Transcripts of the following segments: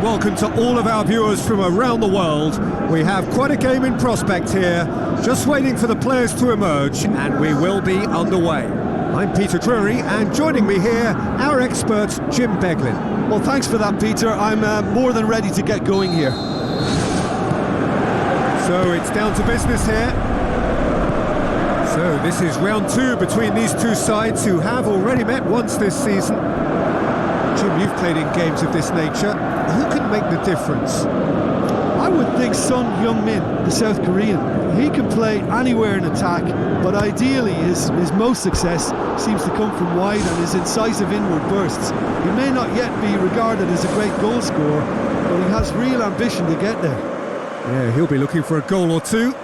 Welcome to all of our viewers from around the world. We have quite a game in prospect here, just waiting for the players to emerge, and we will be underway. I'm Peter Drury, and joining me here, our expert, Jim Beglin. Well, thanks for that, Peter. I'm more than ready to get going here. So it's down to business here. So this is round two between these two sides who have already met once this season. Jim, you've played in games of this nature. Who can make the difference? I would think Son Heung-min, the South Korean. He can play anywhere in attack, but ideally his most success seems to come from wide and his incisive inward bursts. He may not yet be regarded as a great goal scorer, but he has real ambition to get there. Yeah, he'll be looking for a goal or two.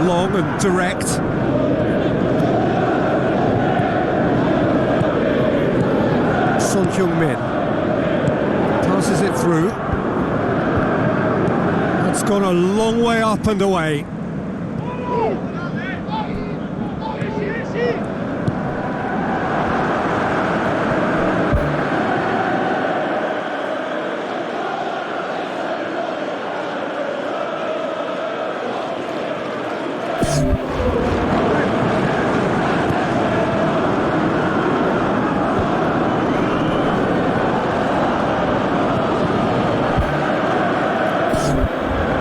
Long and direct. Son Heung-min passes it through. That's gone a long way up and away.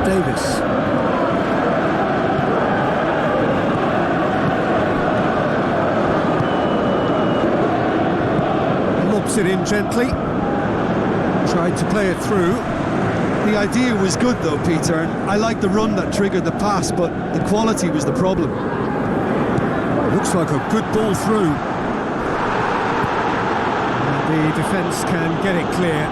Davis. Lobs it in gently. Tried to play it through. The idea was good though, Peter, and I like the run that triggered the pass, but the quality was the problem. Looks like a good ball through. And the defence can get it clear.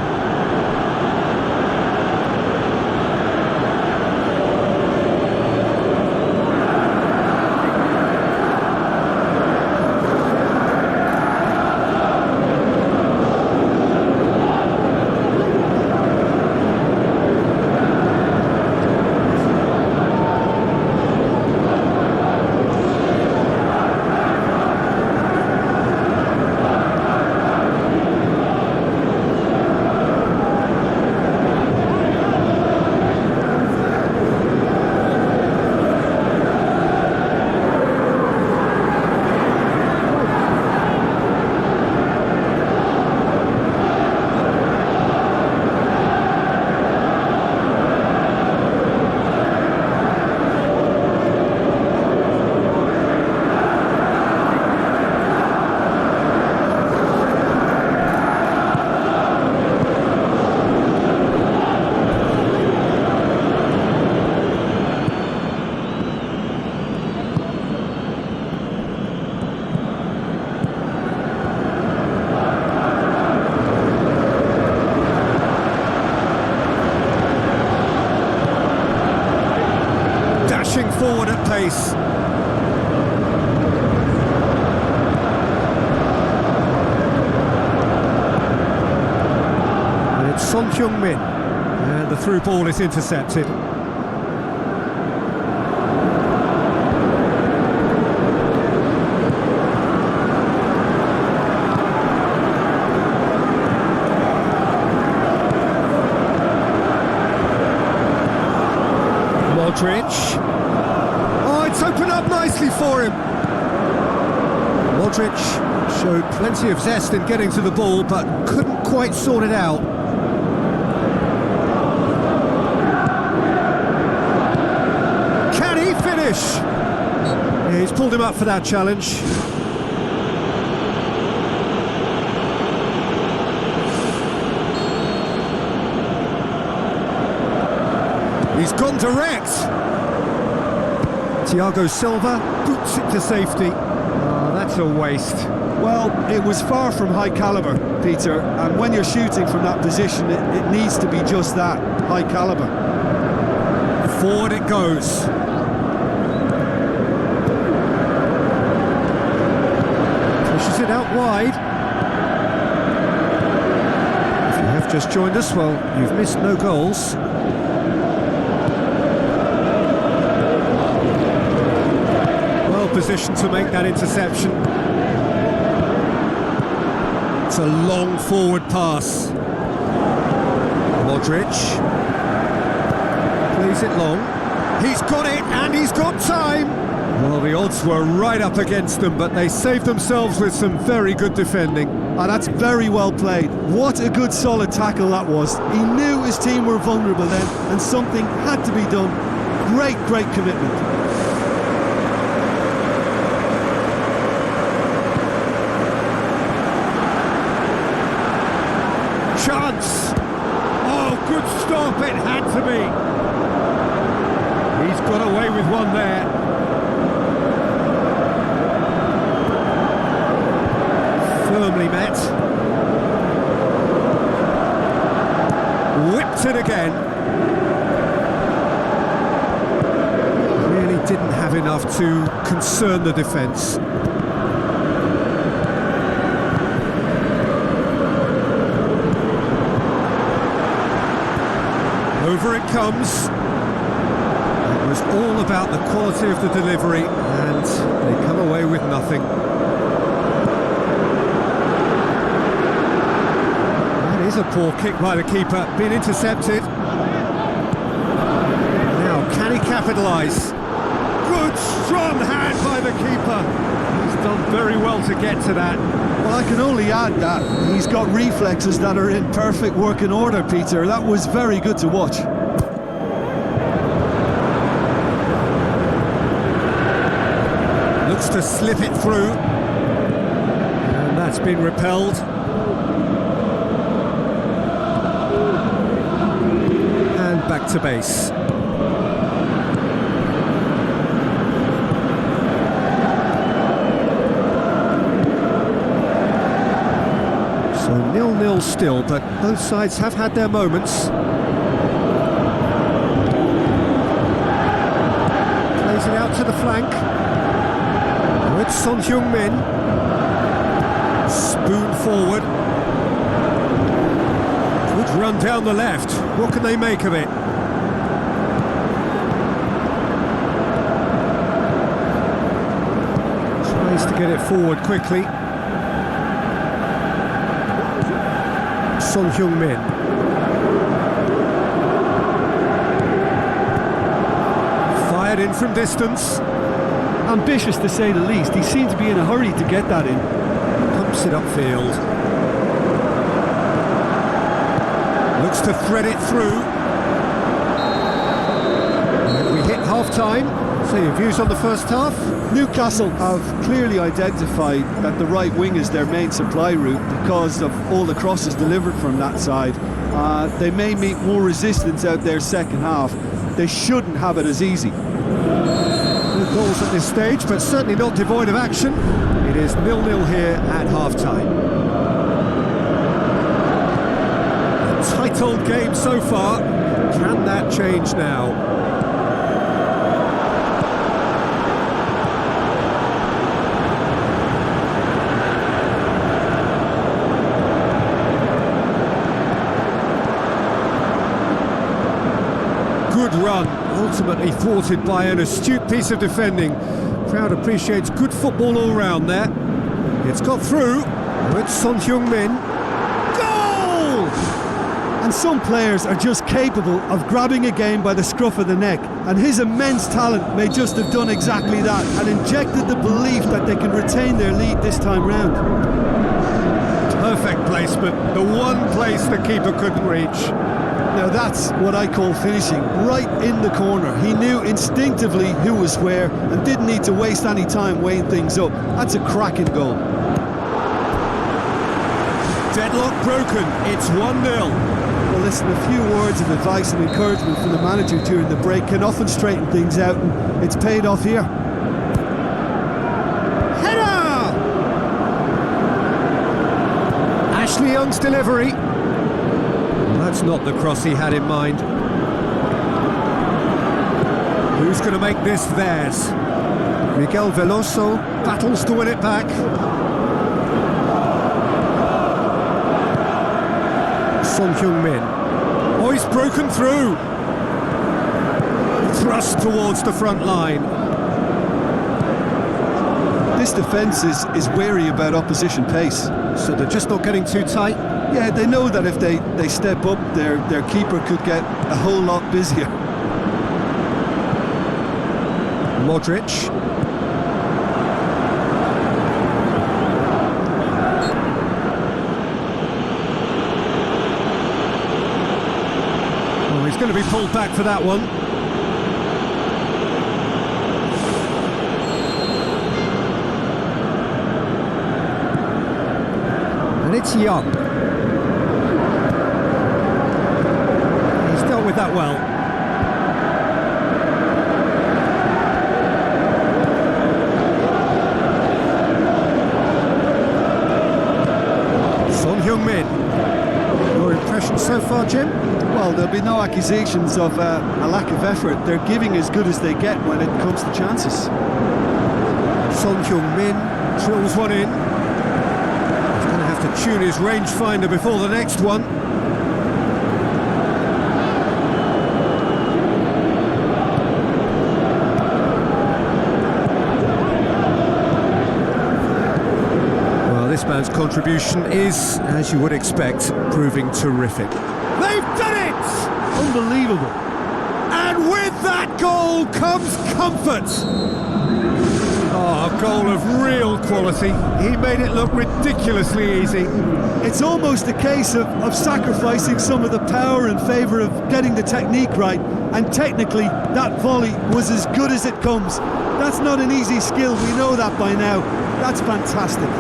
pace. And it's Son Heung-min, and the through ball is intercepted. Modric. Oh, it's opened up nicely for him. Modric showed plenty of zest in getting to the ball, but couldn't quite sort it out. Can he finish? Yeah, he's pulled him up for that challenge. He's gone direct. Thiago Silva boots it to safety. Oh, that's a waste. Well, it was far from high caliber, Peter, and when you're shooting from that position, it needs to be just that, high caliber. Forward it goes. Pushes it out wide. If you have just joined us, well, you've missed no goals. Position to make that interception. It's a long forward pass. Modric plays it long. He's got it and he's got time. Well, the odds were right up against them, but they saved themselves with some very good defending. And that's very well played. What a good solid tackle that was. He knew his team were vulnerable then and something had to be done. Great commitment. Chance! Oh, good stop, it had to be. He's got away with one there. Firmly met. Whipped it again. Really didn't have enough to concern the defence. Over it comes. It was all about the quality of the delivery, and they come away with nothing. That is a poor kick by the keeper, been intercepted. Now, can he capitalise? Good, strong hand by the keeper. He's done very well to get to that. Well, I can only add that he's got reflexes that are in perfect working order, Peter. That was very good to watch. Looks to slip it through. And that's been repelled. And back to base. So 0-0 still, but both sides have had their moments. Plays it out to the flank. Oh, it's Son Heung-min. Spoon forward. Good run down the left. What can they make of it? Tries to get it forward quickly. Son Heung-min. Fired in from distance. Ambitious to say the least. He seemed to be in a hurry to get that in. Pumps it upfield. Looks to thread it through. And we hit half-time. So your views on the first half? Newcastle have clearly identified that the right wing is their main supply route because of all the crosses delivered from that side. They may meet more resistance out there second half. They shouldn't have it as easy. No goals at this stage, but certainly not devoid of action. It is 0-0 here at half-time. A tight old game so far. Can that change now? ultimately thwarted by an astute piece of defending. Crowd appreciates good football all round there. It's got through with Son Heung-min. Goal! And some players are just capable of grabbing a game by the scruff of the neck, and his immense talent may just have done exactly that and injected the belief that they can retain their lead this time round. Perfect placement, the one place the keeper couldn't reach. Now that's what I call finishing, right in the corner. He knew instinctively who was where and didn't need to waste any time weighing things up. That's a cracking goal. Deadlock broken, it's 1-0. Well, listen, a few words of advice and encouragement from the manager during the break can often straighten things out, and it's paid off here. Header! Ashley Young's delivery. That's not the cross he had in mind. Who's going to make this theirs? Miguel Veloso battles to win it back. Son Heung-min. Oh, he's broken through. Thrust towards the front line. This defence is wary about opposition pace. So they're just not getting too tight? Yeah, they know that if they step up, their keeper could get a whole lot busier. Modric. Oh, he's going to be pulled back for that one. And it's Young. He's dealt with that well. Son Heung-min. Your impression so far, Jim? Well, there'll be no accusations of a lack of effort. They're giving as good as they get when it comes to chances. Son Heung-min drills one in. He's going to have to tune his rangefinder before the next one. Well, this man's contribution is, as you would expect, proving terrific. They've done it! Unbelievable. And with that goal comes comfort. Oh, a goal of real quality. He made it look ridiculously easy. It's almost a case of sacrificing some of the power in favour of getting the technique right, and technically that volley was as good as it comes. That's not an easy skill, we know that by now. That's fantastic.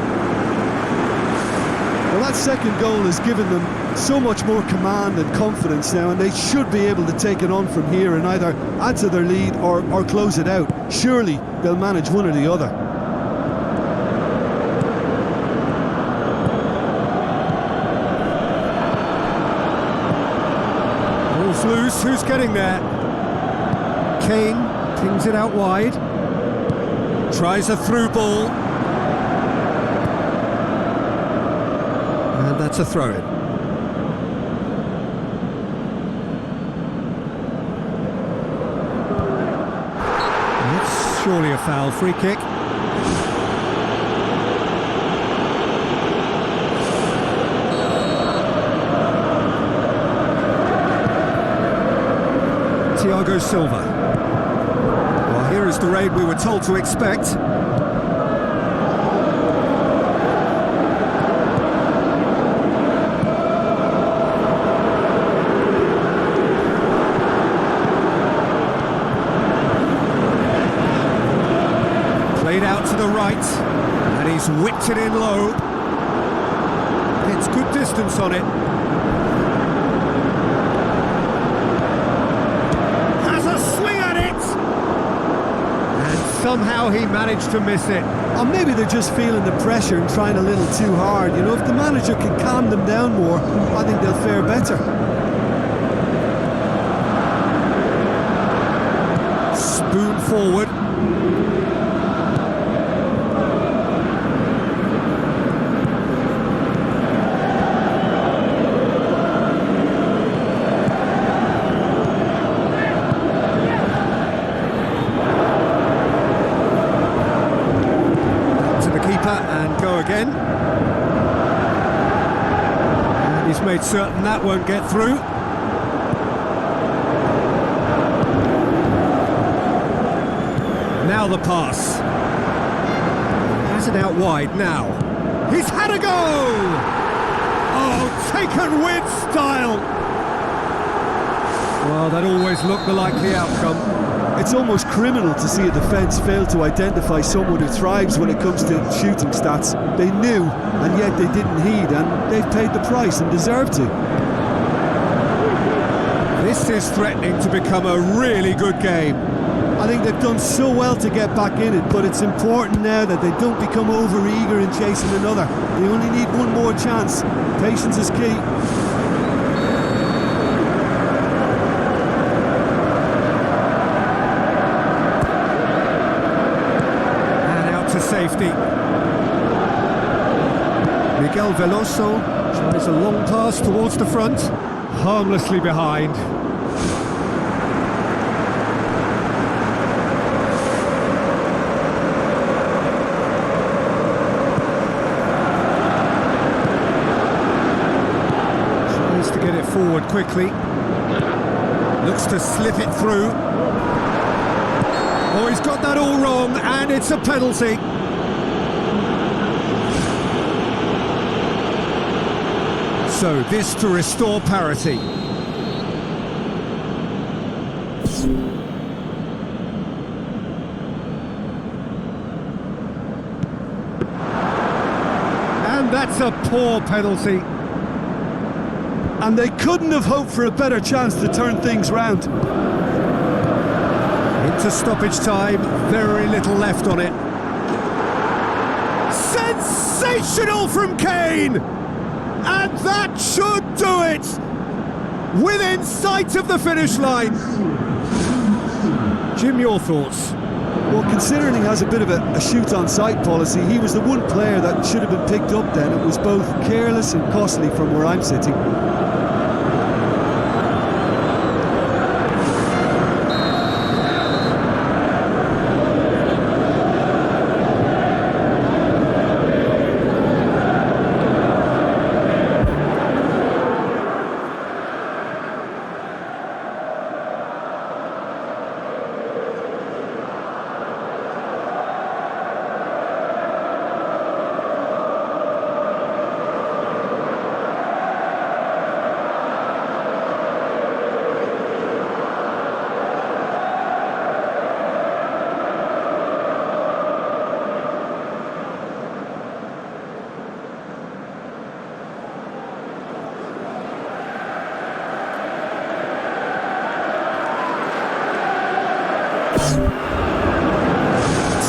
Well, that second goal has given them so much more command and confidence now, and they should be able to take it on from here and either add to their lead or close it out. Surely they'll manage one or the other. Ball's loose, who's getting there? Kane pings it out wide. Tries a through ball. And that's a throw-in. It's surely a foul, free kick. Thiago Silva. Well, here is the raid we were told to expect. Played out to the right, and he's whipped it in low. It's good distance on it. Has a swing at it! And somehow he managed to miss it. Or maybe they're just feeling the pressure and trying a little too hard. You know, if the manager can calm them down more, I think they'll fare better. Spoon forward. made certain that won't get through. Now the pass. Has it out wide now. He's had a go! Oh, taken with style! Well, that always looked the likely outcome. It's almost criminal to see a defence fail to identify someone who thrives when it comes to shooting stats. They knew, and yet they didn't heed, and they've paid the price and deserve to. This is threatening to become a really good game. I think they've done so well to get back in it, but it's important now that they don't become over-eager in chasing another. They only need one more chance. Patience is key. And out to safety. Miguel Veloso tries a long pass towards the front, harmlessly behind. To get it forward quickly. Looks to slip it through. Oh, he's got that all wrong, and it's a penalty. So this to restore parity. And that's a poor penalty. And they couldn't have hoped for a better chance to turn things round. Into stoppage time, very little left on it. Sensational from Kane! And that should do it! Within sight of the finish line. Jim, your thoughts? Well, considering he has a bit of a shoot-on-sight policy, he was the one player that should have been picked up then. It was both careless and costly from where I'm sitting.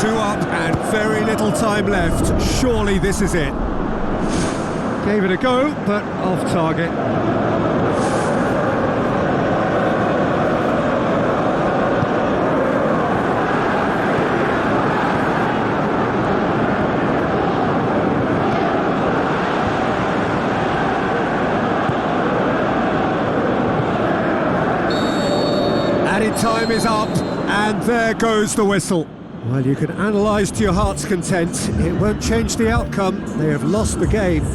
Two up and very little time left. Surely this is it. Gave it a go, but off target. Added time is up, and there goes the whistle. Well, you can analyse to your heart's content. It won't change the outcome. They have lost the game.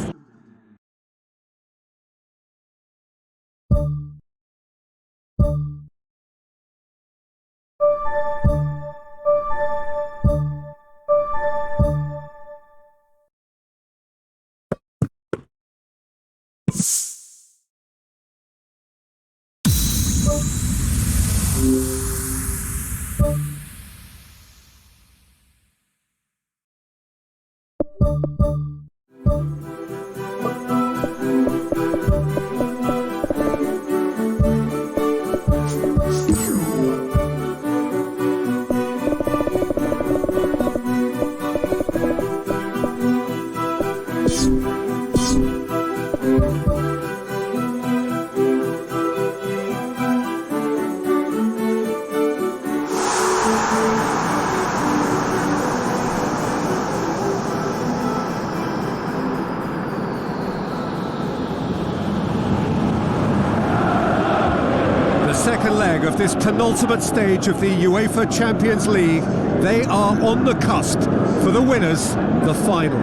Second leg of this penultimate stage of the UEFA Champions League. They are on the cusp. For the winners, the final.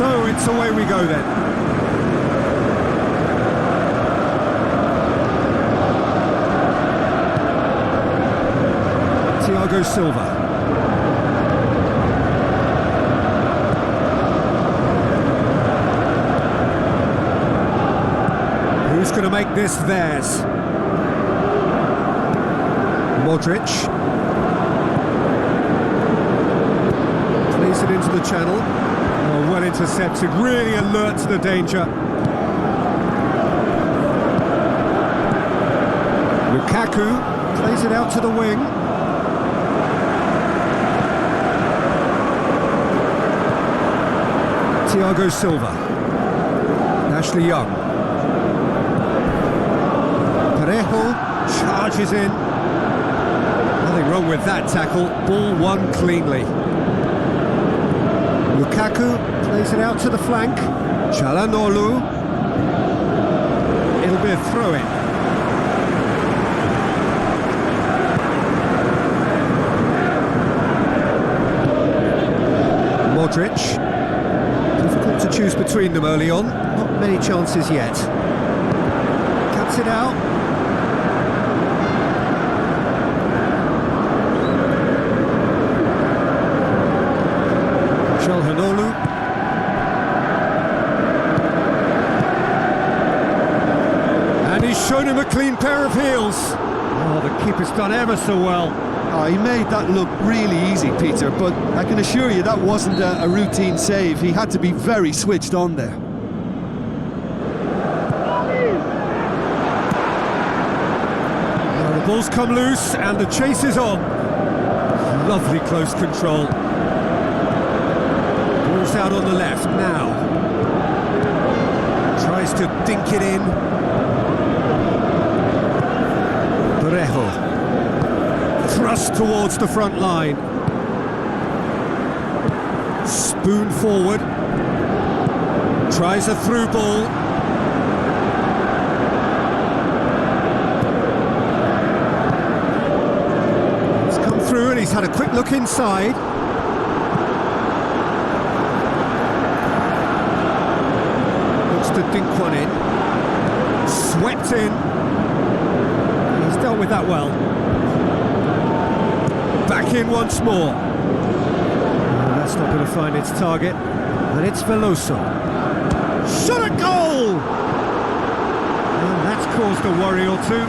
So it's away we go then. Thiago Silva. Who's going to make this theirs? Modric. Plays it into the channel. Oh, well intercepted, really alert to the danger. Lukaku plays it out to the wing. Thiago Silva. Ashley Young. Parejo charges in. Nothing wrong with that tackle. Ball won cleanly. Lukaku plays it out to the flank. Çalhanoğlu. It'll be a throw-in. Modric. Difficult to choose between them early on. Not many chances yet. Cuts it out. Çalhanoğlu. And he's shown him a clean pair of heels. Oh, the keeper's done ever so well. Oh, he made that look really easy, Peter, but I can assure you that wasn't a routine save. He had to be very switched on there. Now the ball's come loose and the chase is on. Lovely close control. Ball's out on the left now. Tries to dink it in. Parejo. Thrust towards the front line. Spoon forward. Tries a through ball. It's come through and he's had a quick look inside. Looks to dink one in. Swept in. He's dealt with that well. Back in once more. That's not going to find its target. And it's Veloso. Shot a goal! And that's caused a worry or two.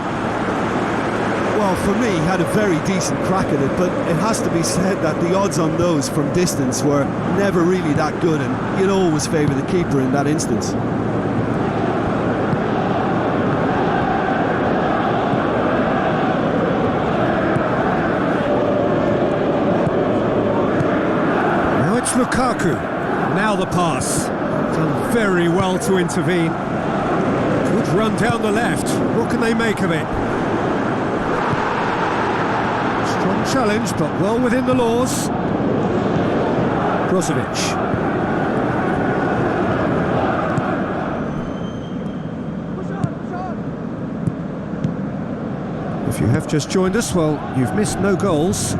Well, for me, he had a very decent crack at it, but it has to be said that the odds on those from distance were never really that good, and you'd always favour the keeper in that instance. Lukaku, now the pass. Done very well to intervene. Good run down the left. What can they make of it? Strong challenge, but well within the laws. Brozovic. If you have just joined us, well, you've missed no goals.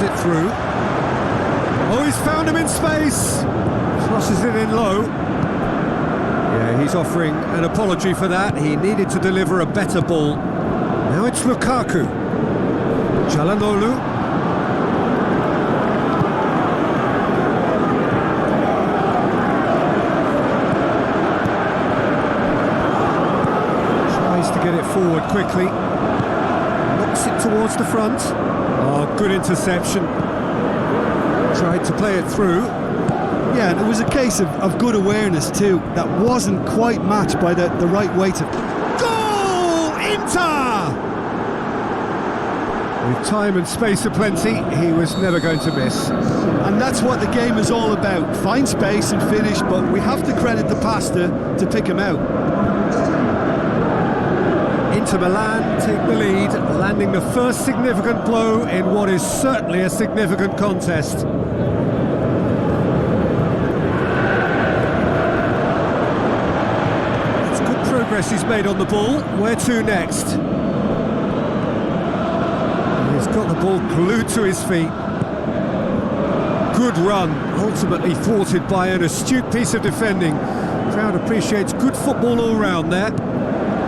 It through. Oh, he's found him in space. Crosses it in low. Yeah, he's offering an apology for that. He needed to deliver a better ball. Now it's Lukaku. Çalhanoğlu. Tries to get it forward quickly. Knocks it towards the front. Oh, good interception. Tried to play it through. Yeah, and it was a case of good awareness too. That wasn't quite matched by the right way to... Goal! Inter! With time and space aplenty, he was never going to miss. And that's what the game is all about. Find space and finish, but we have to credit the pass to pick him out. Inter Milan take the lead, landing the first significant blow in what is certainly a significant contest. It's good progress he's made on the ball. Where to next? He's got the ball glued to his feet. good run, ultimately thwarted by an astute piece of defending. Crowd appreciates good football all round there.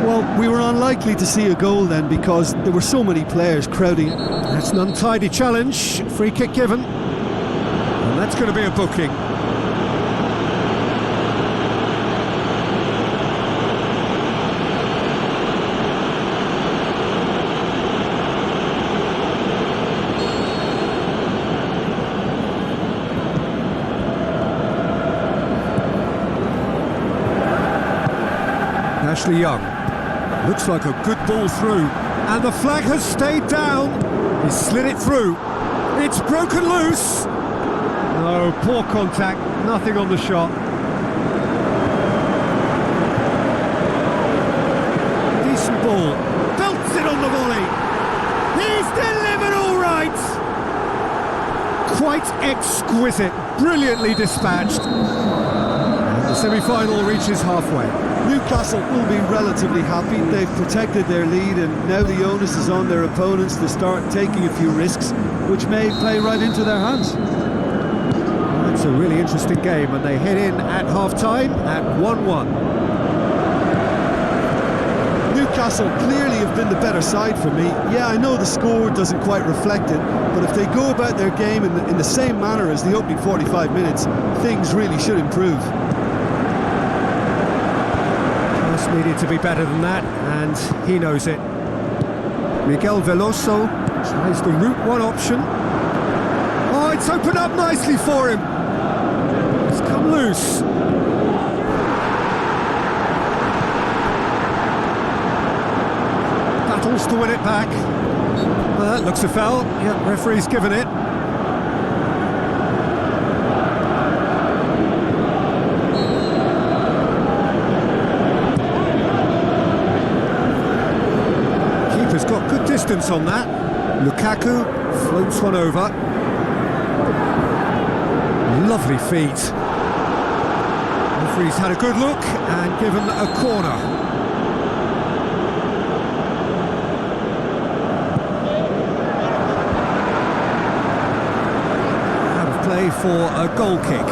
Well, we were unlikely to see a goal then because there were so many players crowding. That's an untidy challenge, free kick given. And that's going to be a booking. Ashley Young. Looks like a good ball through. And the flag has stayed down. He slid it through. It's broken loose. No, poor contact. Nothing on the shot. Decent ball. Belts it on the volley. He's delivered all right. Quite exquisite. Brilliantly dispatched. And the semi-final reaches halfway. Newcastle will be relatively happy. They've protected their lead and now the onus is on their opponents to start taking a few risks, which may play right into their hands. It's a really interesting game and they head in at half-time at 1-1. Newcastle clearly have been the better side for me. Yeah, I know the score doesn't quite reflect it, but if they go about their game in the same manner as the opening 45 minutes, things really should improve. Needed to be better than that, and he knows it. Miguel Veloso tries the route one option. Oh, it's opened up nicely for him. It's come loose. Battles to win it back. Well, that looks a foul. Yep, referee's given it. Has got good distance on that. Lukaku floats one over. Lovely feet. Referee's had a good look and given a corner. Out of play for a goal kick.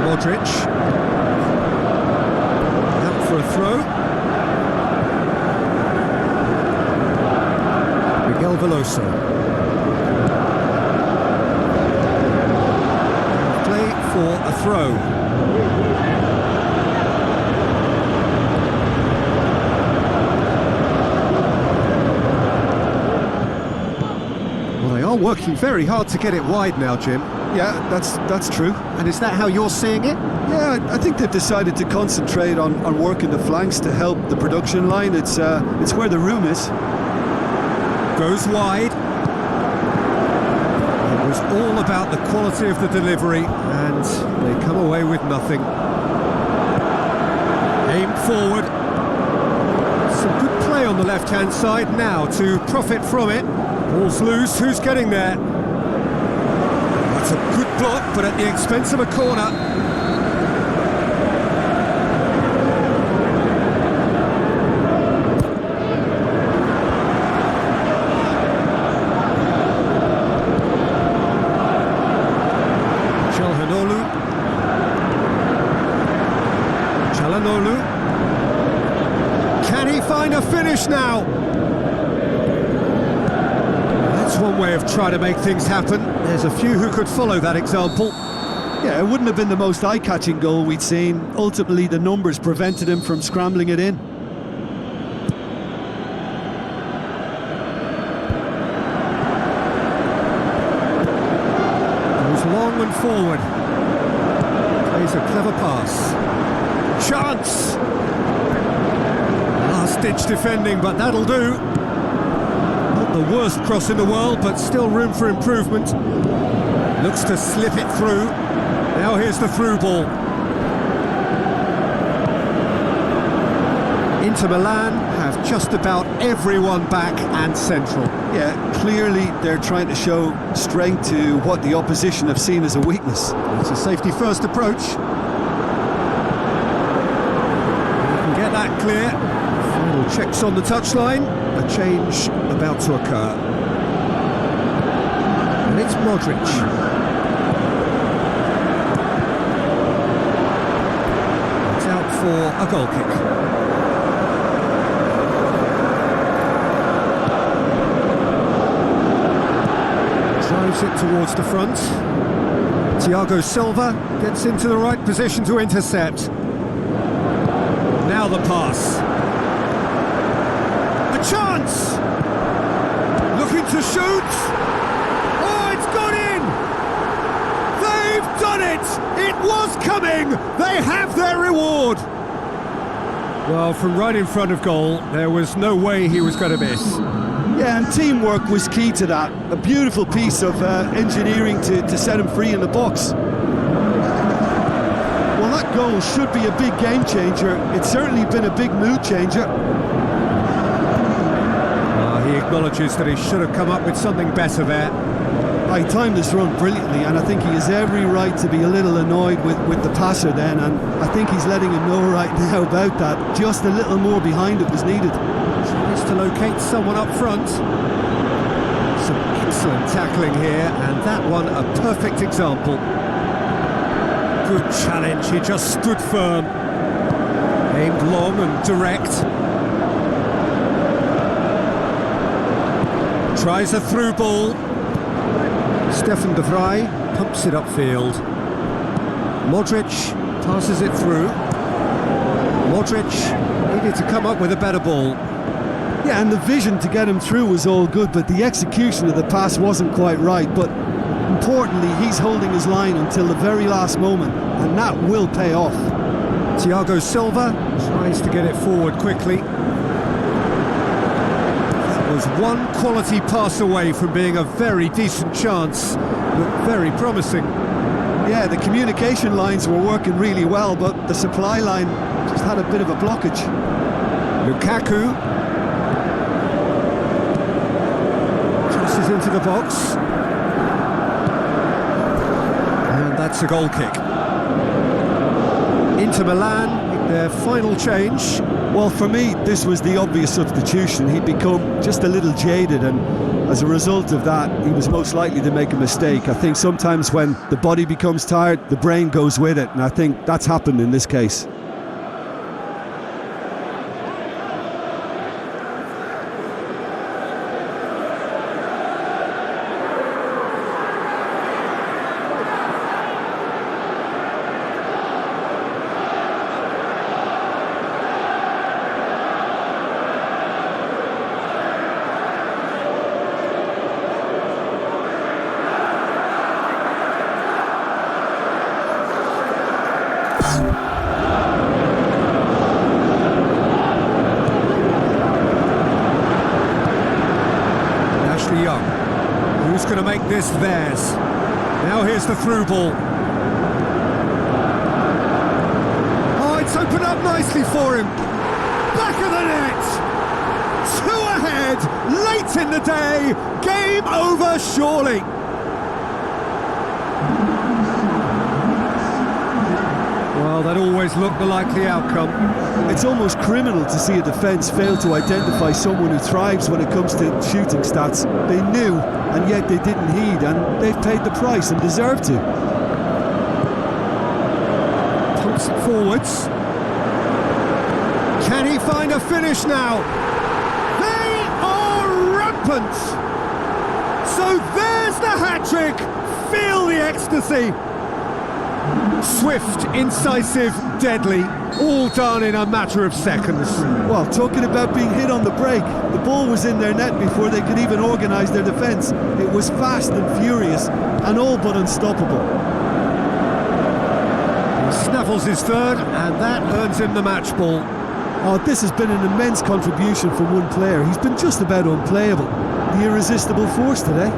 Modric. Out for a throw. Miguel Veloso. Play for a throw. Well, they are working very hard to get it wide now, Jim. Yeah, that's true. And is that how you're seeing it? Yeah, I think they've decided to concentrate on working the flanks to help the production line. It's where the room is. Goes wide. It was all about the quality of the delivery, and they come away with nothing. Aimed forward. Some good play on the left-hand side now to profit from it. Ball's loose, who's getting there? That's a good block, but at the expense of a corner. Çalhanoğlu. Can he find a finish now? That's one way of trying to make things happen. There's a few who could follow that example. Yeah, it wouldn't have been the most eye-catching goal we'd seen. Ultimately, the numbers prevented him from scrambling it in. Goes long and forward. Plays a clever pass. Chance! Last-ditch defending, but that'll do. Not the worst cross in the world, but still room for improvement. Looks to slip it through. Now here's the through ball. Inter Milan have just about everyone back and central. Yeah, clearly they're trying to show strength to what the opposition have seen as a weakness. It's a safety-first approach. Get that clear. Checks on the touchline, a change about to occur. And it's Modric. It's out for a goal kick. Drives it towards the front. Thiago Silva gets into the right position to intercept. Now the pass. A chance! Looking to shoot. Oh, it's gone in! They've done it! It was coming! They have their reward! Well, from right in front of goal, there was no way he was going to miss. Yeah, and teamwork was key to that. A beautiful piece of engineering to set him free in the box. Well, that goal should be a big game changer. It's certainly been a big mood changer. He acknowledges that he should have come up with something better there. He timed his run brilliantly, and I think he has every right to be a little annoyed with the passer then, and I think he's letting him know right now about that. Just a little more behind it was needed. Tries to locate someone up front. Some excellent tackling here, and that one a perfect example. Good challenge, he just stood firm. Aimed long and direct. Tries a through ball. Stefan de Vrij pumps it upfield. Modric passes it through. Modric needed to come up with a better ball. Yeah, and the vision to get him through was all good, but the execution of the pass wasn't quite right. But importantly, he's holding his line until the very last moment, and that will pay off. Thiago Silva tries to get it forward quickly. Was one quality pass away from being a very decent chance. Looked very promising. Yeah, the communication lines were working really well, but the supply line just had a bit of a blockage. Lukaku crosses into the box. And that's a goal kick. Inter Milan, their final change. Well, for me, this was the obvious substitution. He'd become just a little jaded, and as a result of that, he was most likely to make a mistake. I think sometimes when the body becomes tired, the brain goes with it, and I think that's happened in this case. Young, who's going to make this theirs? Now here's the through ball. Oh, it's opened up nicely for him. Back of the net. 2 ahead, late in the day. Game over, surely. Well, that always looked the likely outcome. It's almost criminal to see a defence fail to identify someone who thrives when it comes to shooting stats. They knew, and yet they didn't heed, and they've paid the price and deserve to. Pumps it forwards. Can he find a finish now? They are rampant! So there's the hat-trick! Feel the ecstasy! Swift, incisive, deadly, all done in a matter of seconds. Well, talking about being hit on the break, the ball was in their net before they could even organise their defence. It was fast and furious, and all but unstoppable. He snaffles his third, and that earns him the match ball. Oh, this has been an immense contribution from one player. He's been just about unplayable. The irresistible force today.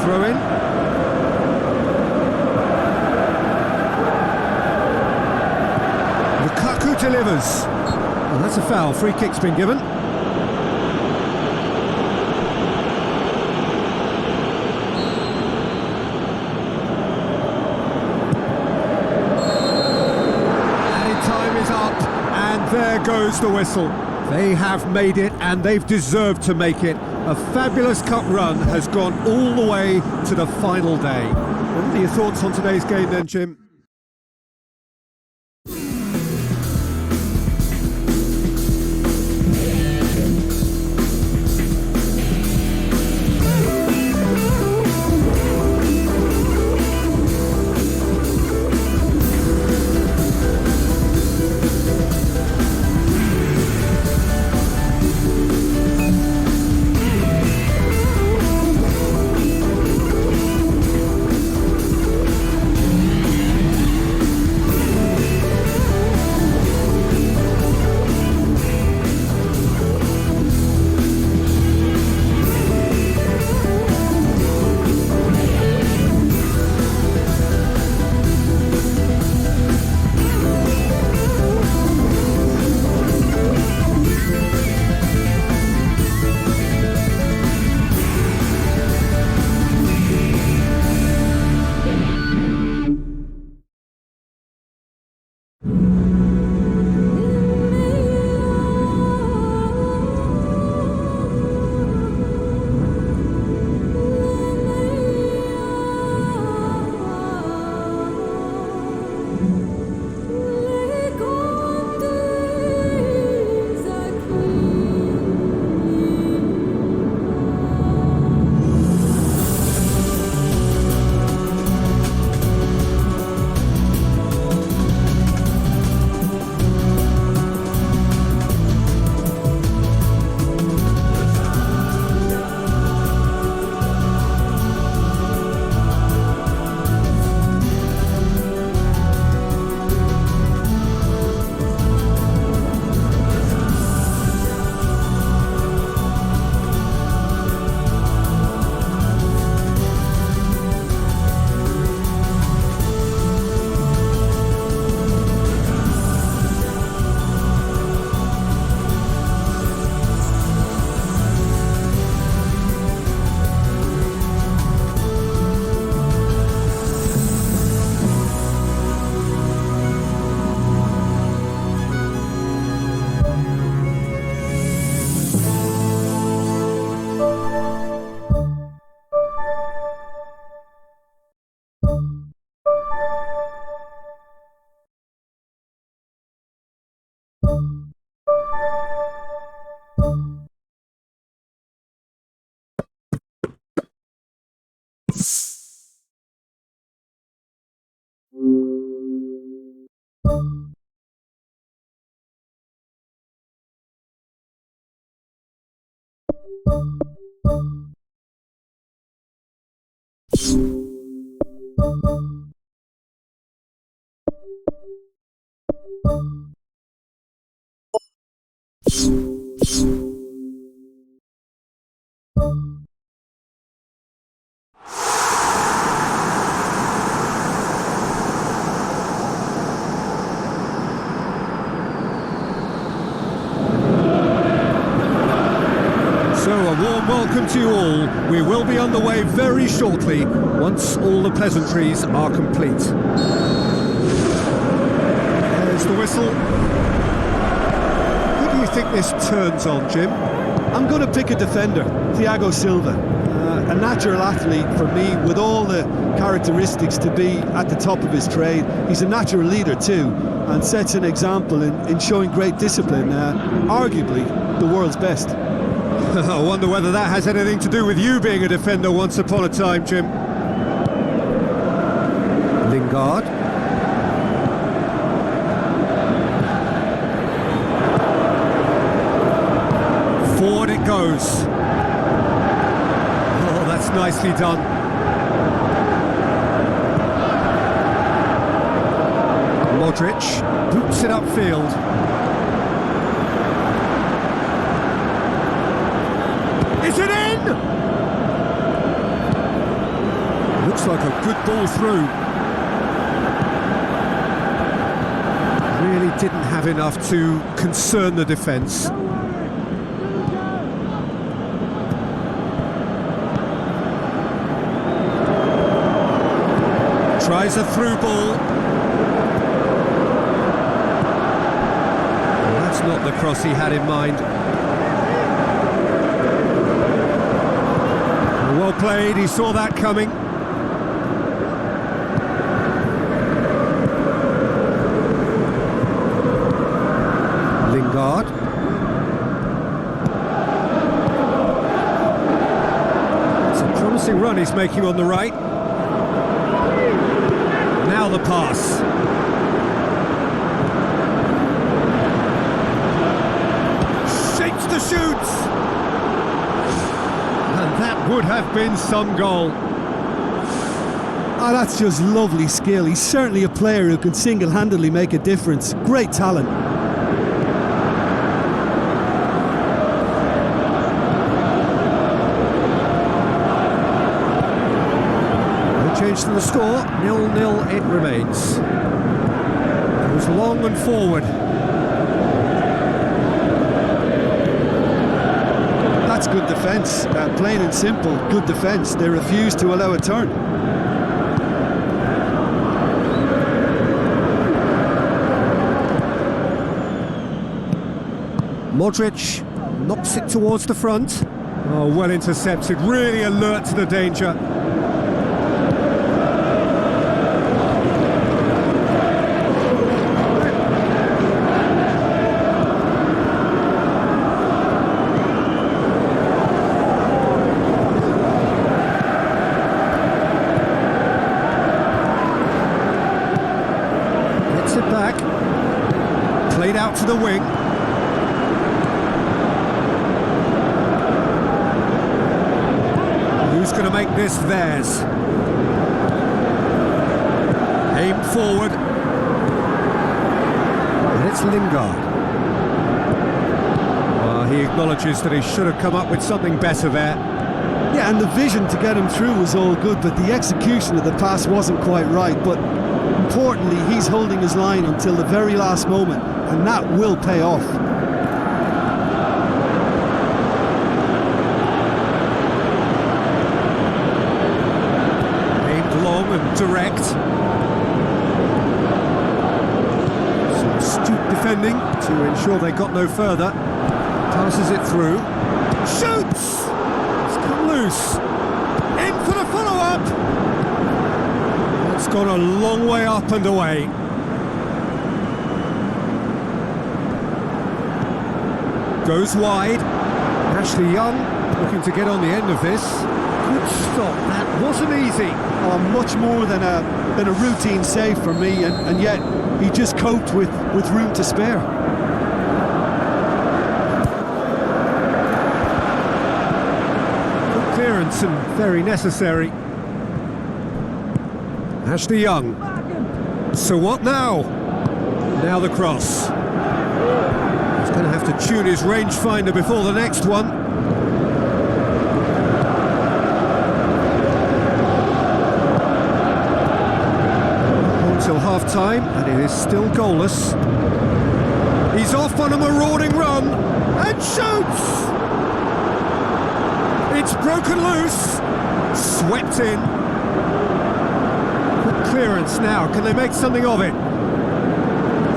Throw in. Lukaku delivers. Well, that's a foul. Free kick's been given. There goes the whistle. They have made it and they've deserved to make it. A fabulous cup run has gone all the way to the final day. What are your thoughts on today's game then, Jim? So a warm welcome to you all. We will be on the way very shortly once all the pleasantries are complete. There's the whistle. Who do you think this turns on, Jim? I'm going to pick a defender, Thiago Silva. A natural athlete for me, with all the characteristics to be at the top of his trade. He's a natural leader too, and sets an example in showing great discipline, arguably the world's best. I wonder whether that has anything to do with you being a defender once upon a time, Jim. Lingard. Forward it goes. Oh, that's nicely done. Modric boots it upfield. Is it in? Looks like a good ball through. Really didn't have enough to concern the defence. Tries a through ball. Well, that's not the cross he had in mind. Well played, he saw that coming. Lingard. It's a promising run he's making on the right. Now the pass. Shapes the shoots. And that would have been some goal. Oh, that's just lovely skill. He's certainly a player who can single-handedly make a difference. Great talent. Change to the score, 0-0 it remains. It was long and forward. That's good defence, plain and simple, good defence. They refuse to allow a turn. Modric knocks it towards the front. Oh, well intercepted, really alert to the danger. Back, played out to the wing. Who's going to make this theirs? Aim forward. And it's Lingard. He acknowledges that he should have come up with something better there. Yeah, and the vision to get him through was all good, but the execution of the pass wasn't quite right. But importantly, he's holding his line until the very last moment, and that will pay off. Aimed long and direct. Some astute defending to ensure they got no further. Passes it through. Shoots! It's come loose. In for the follow-up! It's gone a long way up and away. Goes wide. Ashley Young looking to get on the end of this. Good stop. That wasn't easy. Much more than a routine save for me, and yet he just coped with room to spare. Good clearance and very necessary. Ashley Young. So what now? Now the cross. He's going to have to tune his rangefinder before the next one. Until half-time, and it is still goalless. He's off on a marauding run and shoots! It's broken loose, swept in. Clearance now, can they make something of it?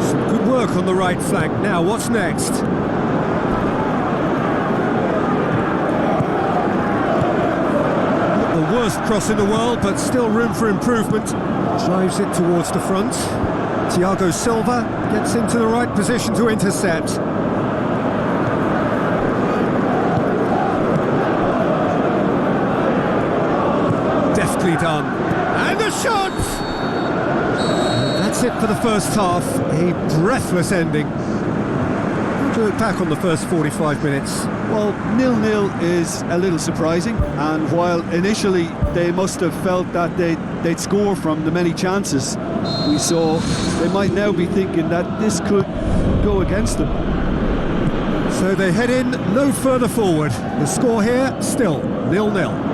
Some good work on the right flank. Now, what's next? Not the worst cross in the world, but still room for improvement. Drives it towards the front. Thiago Silva gets into the right position to intercept. Deftly done. And a shot! And that's it for the first half. A breathless ending. How do you look back on the first 45 minutes? Well, 0-0 is a little surprising, and while initially they must have felt that they'd score from the many chances we saw, they might now be thinking that this could go against them. So they head in no further forward. The score here, still 0-0.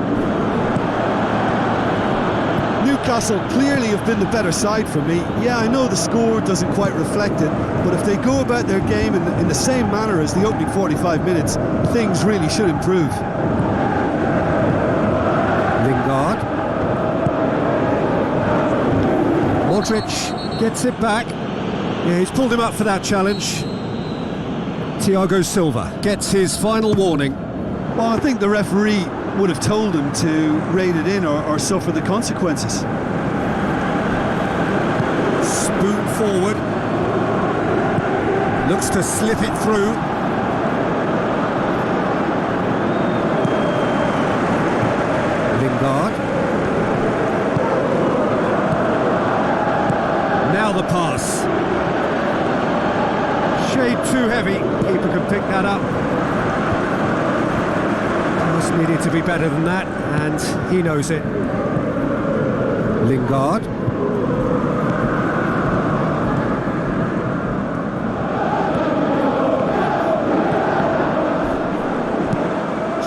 Newcastle clearly have been the better side for me. Yeah, I know the score doesn't quite reflect it, but if they go about their game in the same manner as the opening 45 minutes, things really should improve. Lingard. Modric gets it back. Yeah, he's pulled him up for that challenge. Thiago Silva gets his final warning. Well, I think the referee would have told him to rein it in or suffer the consequences. Spoon forward. Looks to slip it through. Lingard. Now the pass. Shade too heavy. Keeper can pick that up. Pass needed to be better than that, and he knows it. Lingard.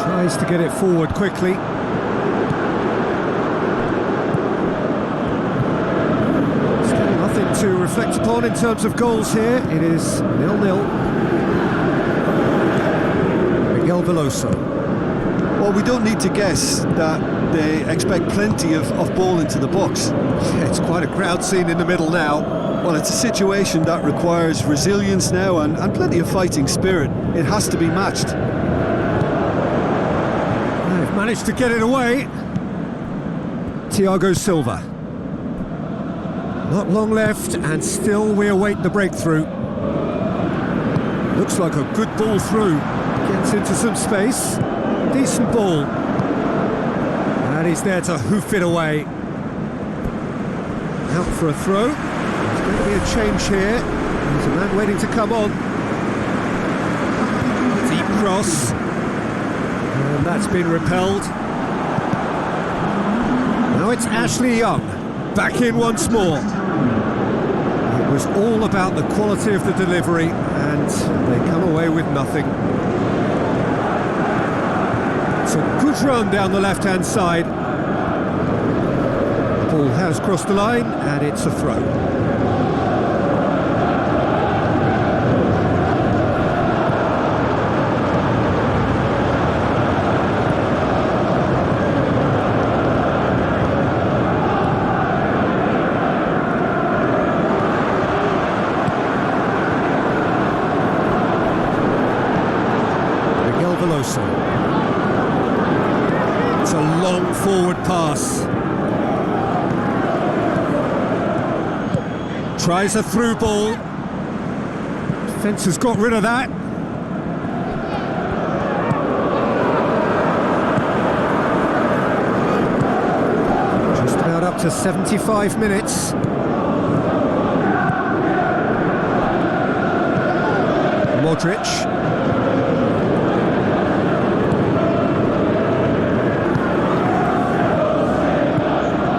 Tries to get it forward quickly. Still nothing to reflect upon in terms of goals here. It is 0-0. Miguel Veloso. Well, we don't need to guess that they expect plenty of ball into the box. Yeah, it's quite a crowd scene in the middle now. Well, it's a situation that requires resilience now and plenty of fighting spirit. It has to be matched. They've managed to get it away. Thiago Silva. Not long left, and still we await the breakthrough. Looks like a good ball through. Gets into some space. Decent ball. And he's there to hoof it away. Out for a throw. There's going to be a change here. There's a man waiting to come on. Deep cross. And that's been repelled. Now it's Ashley Young. Back in once more. It was all about the quality of the delivery, and they come away with nothing. It's a good run down the left-hand side. The ball has crossed the line, and it's a throw. Miguel Veloso. It's a long forward pass. Tries a through ball. Defence has got rid of that. Just about up to 75 minutes. Modric.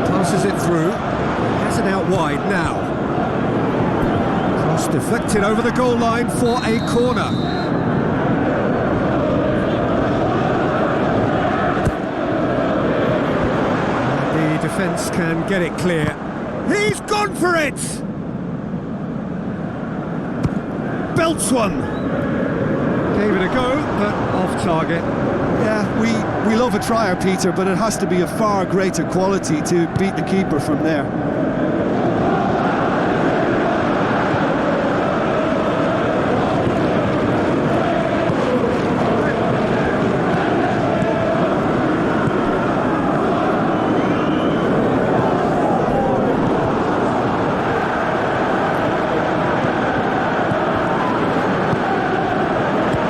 Passes it through. Has it out wide now. Cross deflected over the goal line for a corner. The defence can get it clear. He's gone for it! Belts one. Gave it a go, but off target. Yeah, we love a trier, Peter, but it has to be of far greater quality to beat the keeper from there.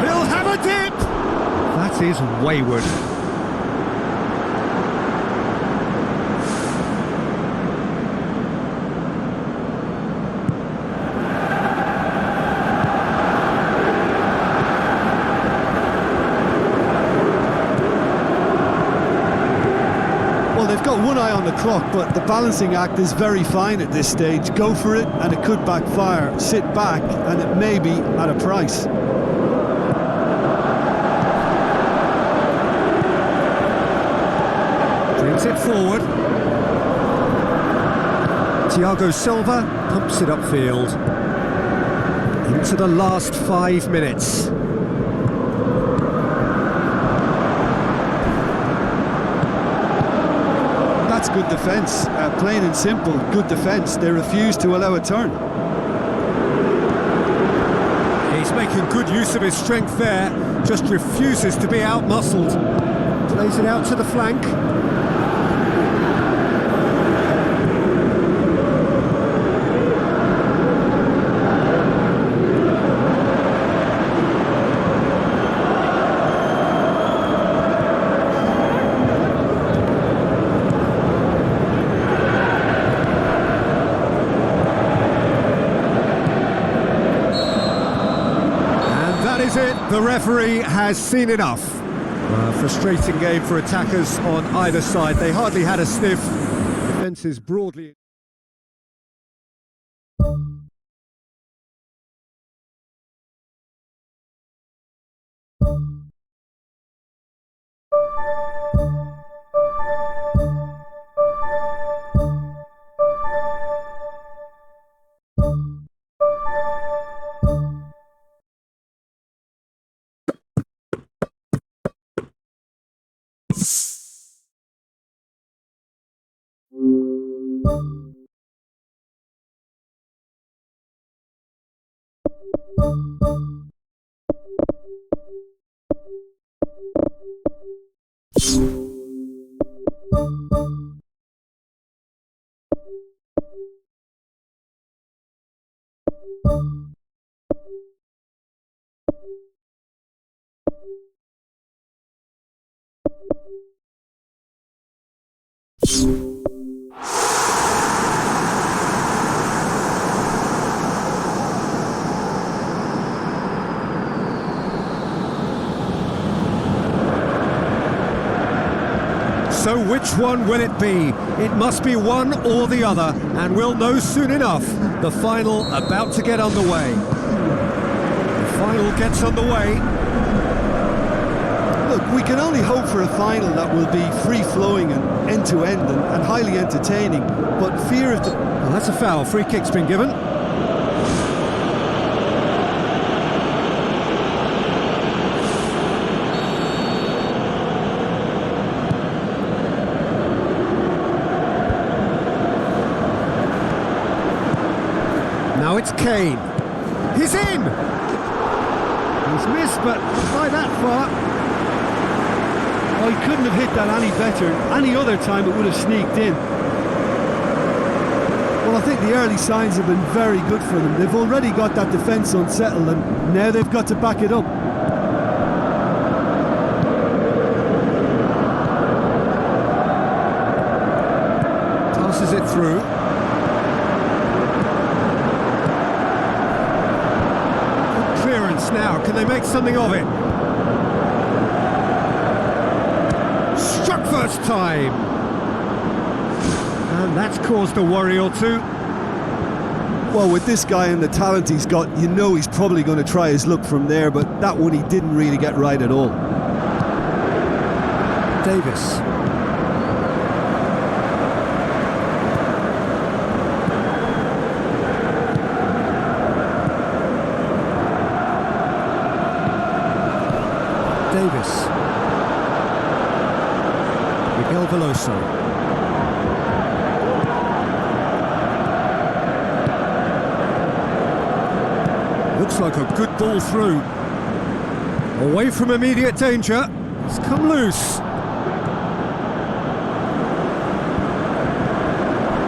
He'll have a dip! That is wayward. Well, they've got one eye on the clock, but the balancing act is very fine at this stage. Go for it, and it could backfire. Sit back, and it may be at a price. Brings it forward. Thiago Silva pumps it upfield. Into the last 5 minutes. That's good defence, plain and simple, good defence. They refuse to allow a turn. He's making good use of his strength there, just refuses to be out-muscled. Plays it out to the flank. The referee has seen enough. Frustrating game for attackers on either side. They hardly had a sniff. Defence is broadly... So which one will it be? It must be one or the other, and we'll know soon enough. The final about to get underway. The final gets underway. Look, we can only hope for a final that will be free-flowing and end-to-end and highly entertaining, but fear of the... Well, that's a foul. Free kick's been given. Now it's Kane. He's in! He's missed, but not by that far. Oh, he couldn't have hit that any better. Any other time it would have sneaked in. Well, I think the early signs have been very good for them. They've already got that defence unsettled, and now they've got to back it up. Passes it through. Now, can they make something of it? Struck first time! And that's caused a worry or two. Well, with this guy and the talent he's got, you know he's probably going to try his luck from there, but that one he didn't really get right at all. Davis. Davis. Miguel Veloso. Looks like a good ball through. Away from immediate danger. It's come loose.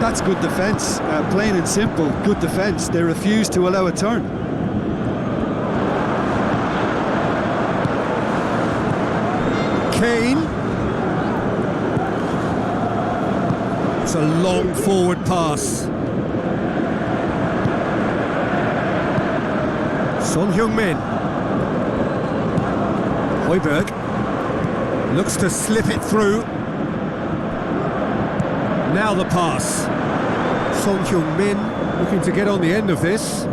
That's good defence. Plain and simple, good defence. They refuse to allow a turn. Kane. It's a long forward pass. Son Heung-min. Højbjerg looks to slip it through. Now the pass. Son Heung-min looking to get on the end of this.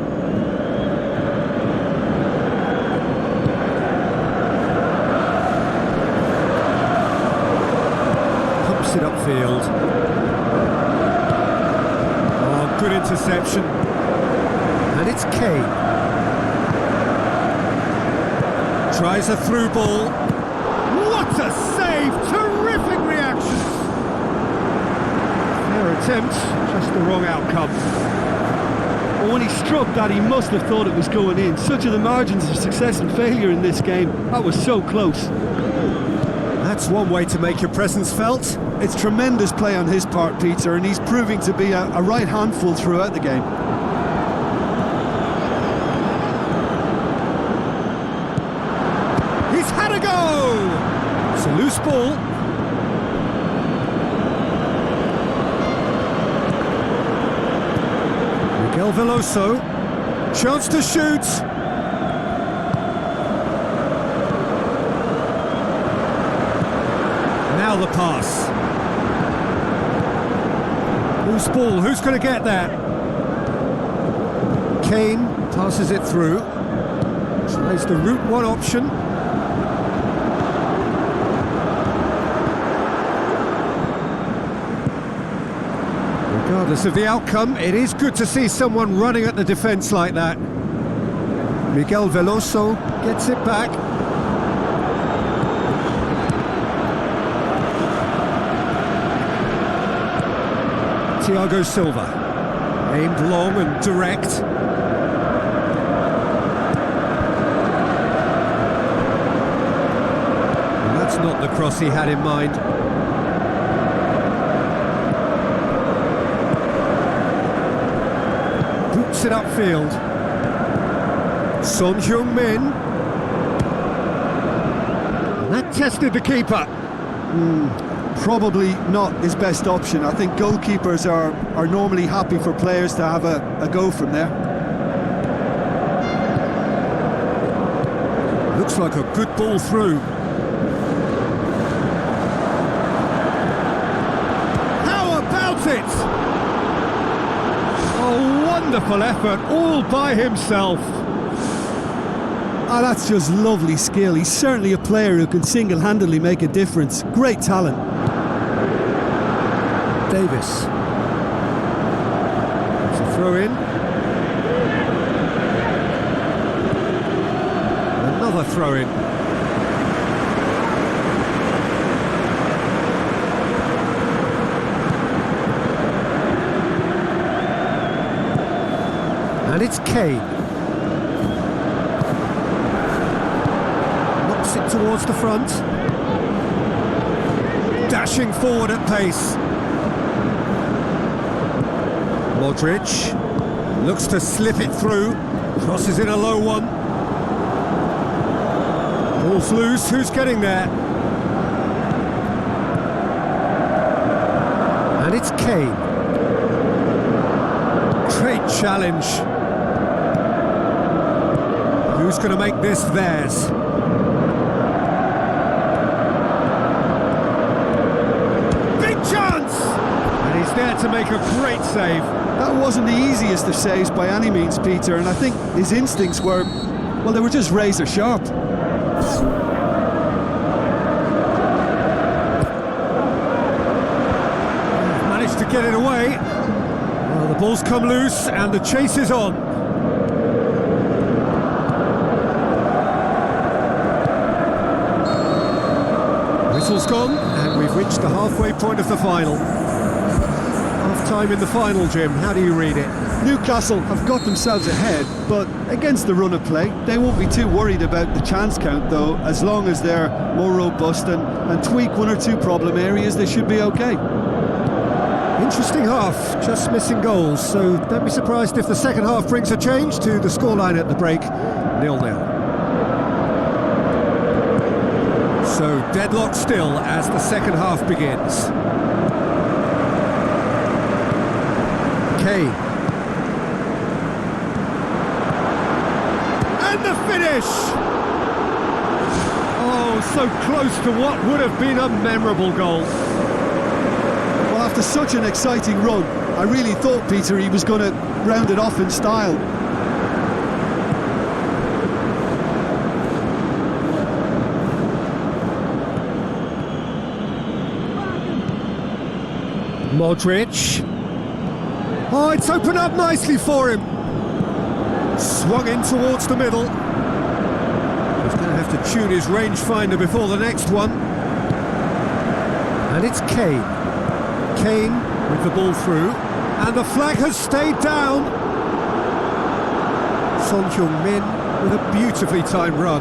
It upfield. Oh, good interception. And it's Kane. Tries a through ball. What a save! Terrific reaction! attempt, just the wrong outcome. Well, when he struck that, he must have thought it was going in. Such are the margins of success and failure in this game. That was so close. That's one way to make your presence felt. It's tremendous play on his part, Peter, and he's proving to be a right handful throughout the game. He's had a go! It's a loose ball. Miguel Veloso, chance to shoot. Now the pass. Loose ball, who's going to get that? Kane passes it through. Tries the route one option. Regardless of the outcome, it is good to see someone running at the defence like that. Miguel Veloso gets it back. Thiago Silva, aimed long and direct. And that's not the cross he had in mind. Boots it upfield. Son Heung-min. That tested the keeper. Probably not his best option. I think goalkeepers are normally happy for players to have a go from there. Looks like a good ball through. How about it? A wonderful effort all by himself. Ah, that's just lovely skill. He's certainly a player who can single-handedly make a difference. Great talent. Davis. It's a throw in. Another throw in. And it's Kane. Knocks it towards the front. Dashing forward at pace. Modric looks to slip it through, crosses in a low one. Ball's loose, who's getting there? And it's Kane. Great challenge. Who's going to make this theirs? Big chance! And he's there to make a great save. That wasn't the easiest of saves by any means, Peter, and I think his instincts were, well, they were just razor sharp. Managed to get it away. Well, the ball's come loose and the chase is on. Whistle's gone and we've reached the halfway point of the final. Half-time in the final, Jim. How do you read it? Newcastle have got themselves ahead, but against the run of play, they won't be too worried about the chance count, though. As long as they're more robust and tweak one or two problem areas, they should be okay. Interesting half, just missing goals, so don't be surprised if the second half brings a change to the scoreline at the break, 0-0. So deadlock still as the second half begins. Kane. And the finish! Oh, so close to what would have been a memorable goal. Well, after such an exciting run, I really thought, Peter, he was going to round it off in style. Modric. Oh, it's opened up nicely for him. Swung in towards the middle. He's going to have to tune his rangefinder before the next one. And it's Kane. Kane with the ball through, and the flag has stayed down. Son Heung-min with a beautifully timed run.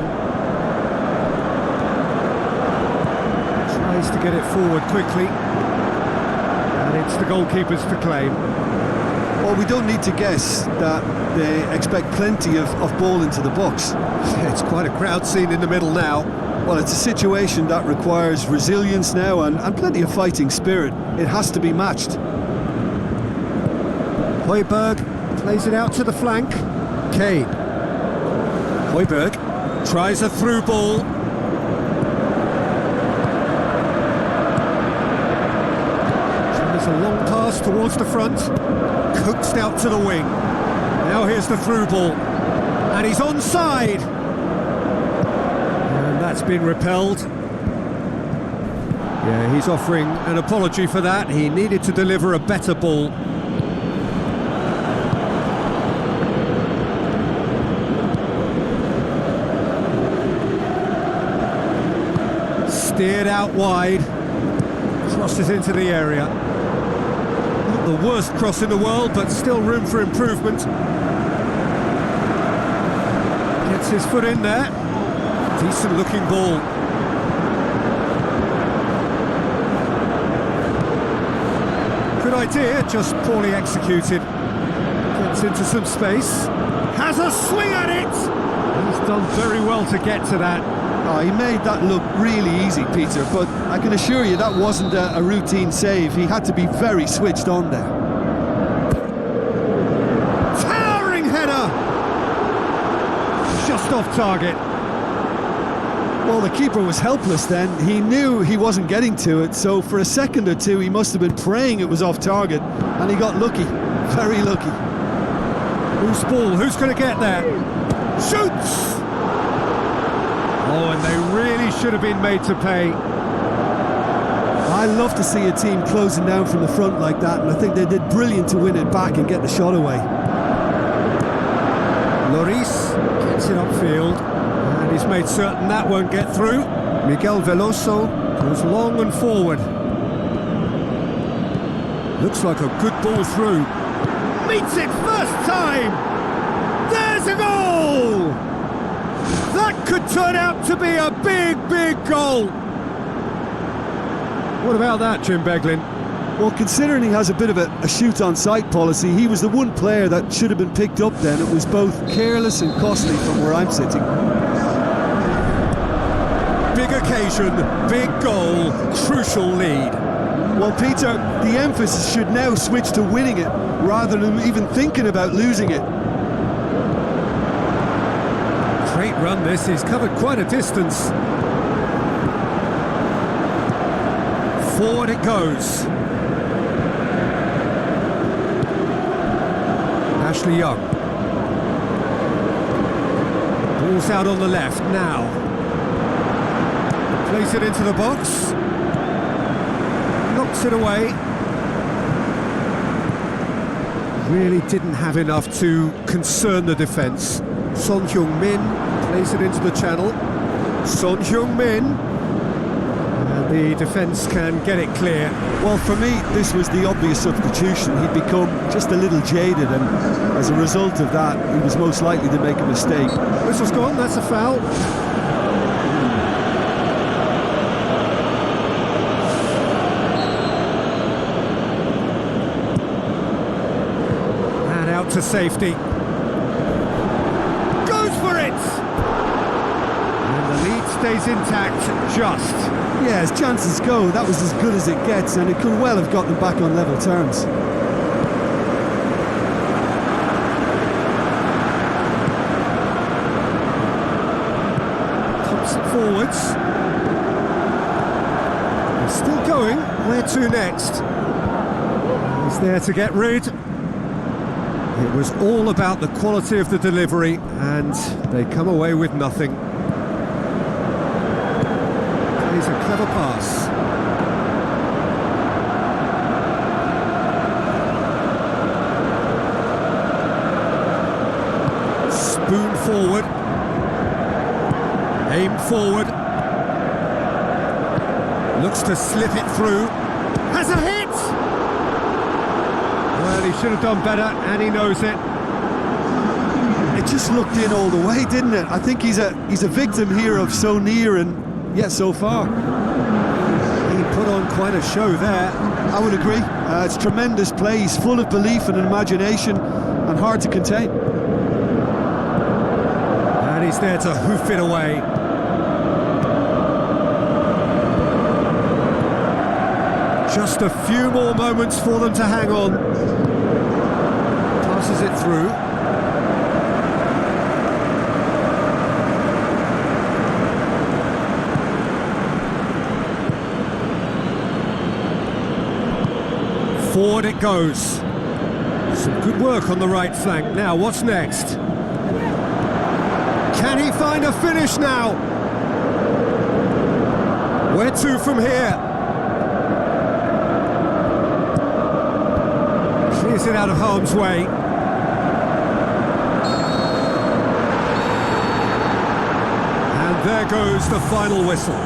Tries to get it forward quickly, and it's the goalkeepers to claim. Well, we don't need to guess that they expect plenty of ball into the box. It's quite a crowd scene in the middle now. Well, it's a situation that requires resilience now and plenty of fighting spirit. It has to be matched. Højbjerg plays it out to the flank. Kane. Højbjerg tries a through ball. Tries a long pass towards the front. Coaxed out to the wing. Now here's the through ball. And he's onside. And that's been repelled. Yeah, he's offering an apology for that. He needed to deliver a better ball. Steered out wide, crosses into the area. Not the worst cross in the world, but still room for improvement. Gets his foot in there. Decent looking ball. Good idea, just poorly executed. Gets into some space. Has a swing at it! He's done very well to get to that. Oh, he made that look really easy, Peter, but I can assure you that wasn't a routine save. He had to be very switched on there. Towering header! Just off target. Well, the keeper was helpless then. He knew he wasn't getting to it, so for a second or two he must have been praying it was off target, and he got lucky. Very lucky. Who's ball? Who's going to get there? Shoots! Oh, and they really should have been made to pay. I love to see a team closing down from the front like that, and I think they did brilliant to win it back and get the shot away. Lloris gets it upfield, and he's made certain that won't get through. Miguel Veloso goes long and forward. Looks like a good ball through. Meets it first time! There's a goal! That could turn out to be a big, big goal. What about that, Jim Beglin? Well, considering he has a bit of a shoot-on-sight policy, he was the one player that should have been picked up then. It was both careless and costly from where I'm sitting. Big occasion, big goal, crucial lead. Well, Peter, the emphasis should now switch to winning it, rather than even thinking about losing it. Great run this, he's covered quite a distance. Forward it goes. Ashley Young. Ball's out on the left now. Plays it into the box. Knocks it away. Really didn't have enough to concern the defence. Son Heung-min plays it into the channel. Son Heung-min. And the defence can get it clear. Well, for me, this was the obvious substitution. He'd become just a little jaded, and as a result of that, he was most likely to make a mistake. Whistle's gone, that's a foul. And out to safety. Stays intact, just. Yeah, as chances go, that was as good as it gets, and it could well have got them back on level terms. Comes forwards. They're still going. Where to next? He's there to get rid. It was all about the quality of the delivery, and they come away with nothing. It's a clever pass. Spoon forward. Aim forward. Looks to slip it through. Has a hit! Well, he should have done better, and he knows it. It just looked in all the way, didn't it? I think he's a victim here of so near and yet so far. He put on quite a show there. I would agree. It's tremendous play. He's full of belief and imagination and hard to contain. And he's there to hoof it away. Just a few more moments for them to hang on. Passes it through. Forward it goes. Some good work on the right flank. Now, what's next? Can he find a finish now? Where to from here? Clears it out of harm's way. And there goes the final whistle.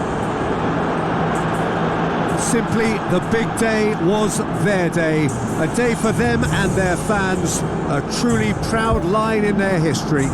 Simply, the big day was their day. A day for them and their fans. A truly proud line in their history.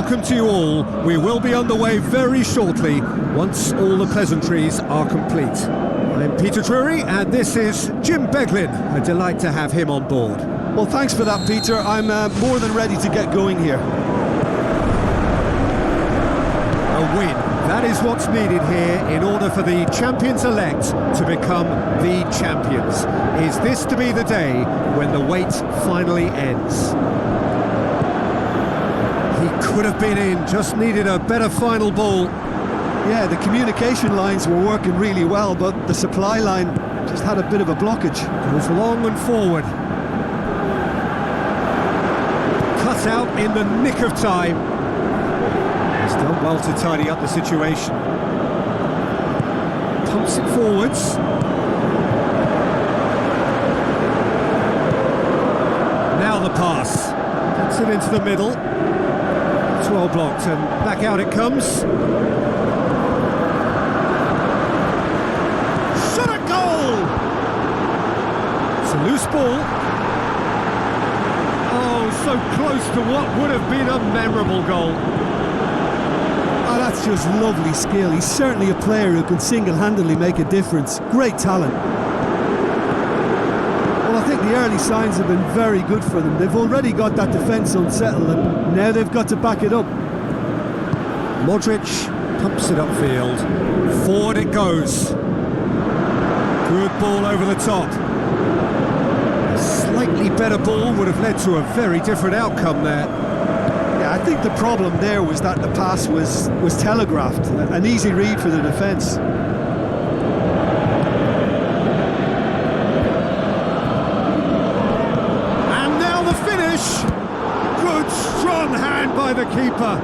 welcome to you all. We will be underway very shortly once all the pleasantries are complete. I'm Peter Drury and this is Jim Beglin. A delight to have him on board. Well, thanks for that, Peter. I'm more than ready to get going here. A win. That is what's needed here in order for the champions-elect to become the champions. Is this to be the day when the wait finally ends? He could have been in, just needed a better final ball. Yeah, the communication lines were working really well, but the supply line just had a bit of a blockage. Goes long and forward. Cut out in the nick of time. He's done well to tidy up the situation. Pumps it forwards. Now the pass. Puts it into the middle. It's well blocked and back out it comes. Shot at goal! It's a loose ball. Oh, so close to what would have been a memorable goal. Oh, that's just lovely skill. He's certainly a player who can single-handedly make a difference. Great talent. Well, I think the early signs have been very good for them. They've already got that defence unsettled and now they've got to back it up. Modric pumps it upfield. Forward it goes. Good ball over the top. A slightly better ball would have led to a very different outcome there. Yeah, I think the problem there was that the pass was telegraphed. An easy read for the defence. And now the finish! Good strong hand by the keeper.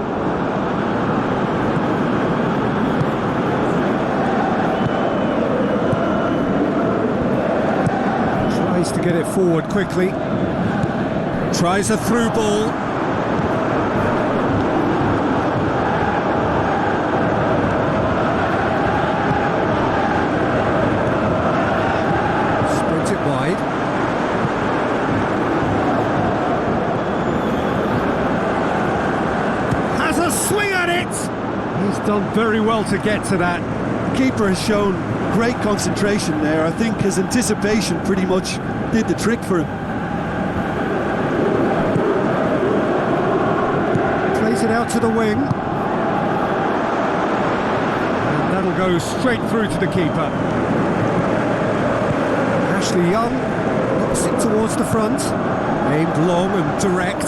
Tries to get it forward quickly. Tries a through ball. Sprint it wide. Has a swing at it! He's done very well to get to that. The keeper has shown great concentration there. I think his anticipation pretty much did the trick for him. Plays it out to the wing. And that'll go straight through to the keeper. Ashley Young knocks it towards the front. Aimed long and direct.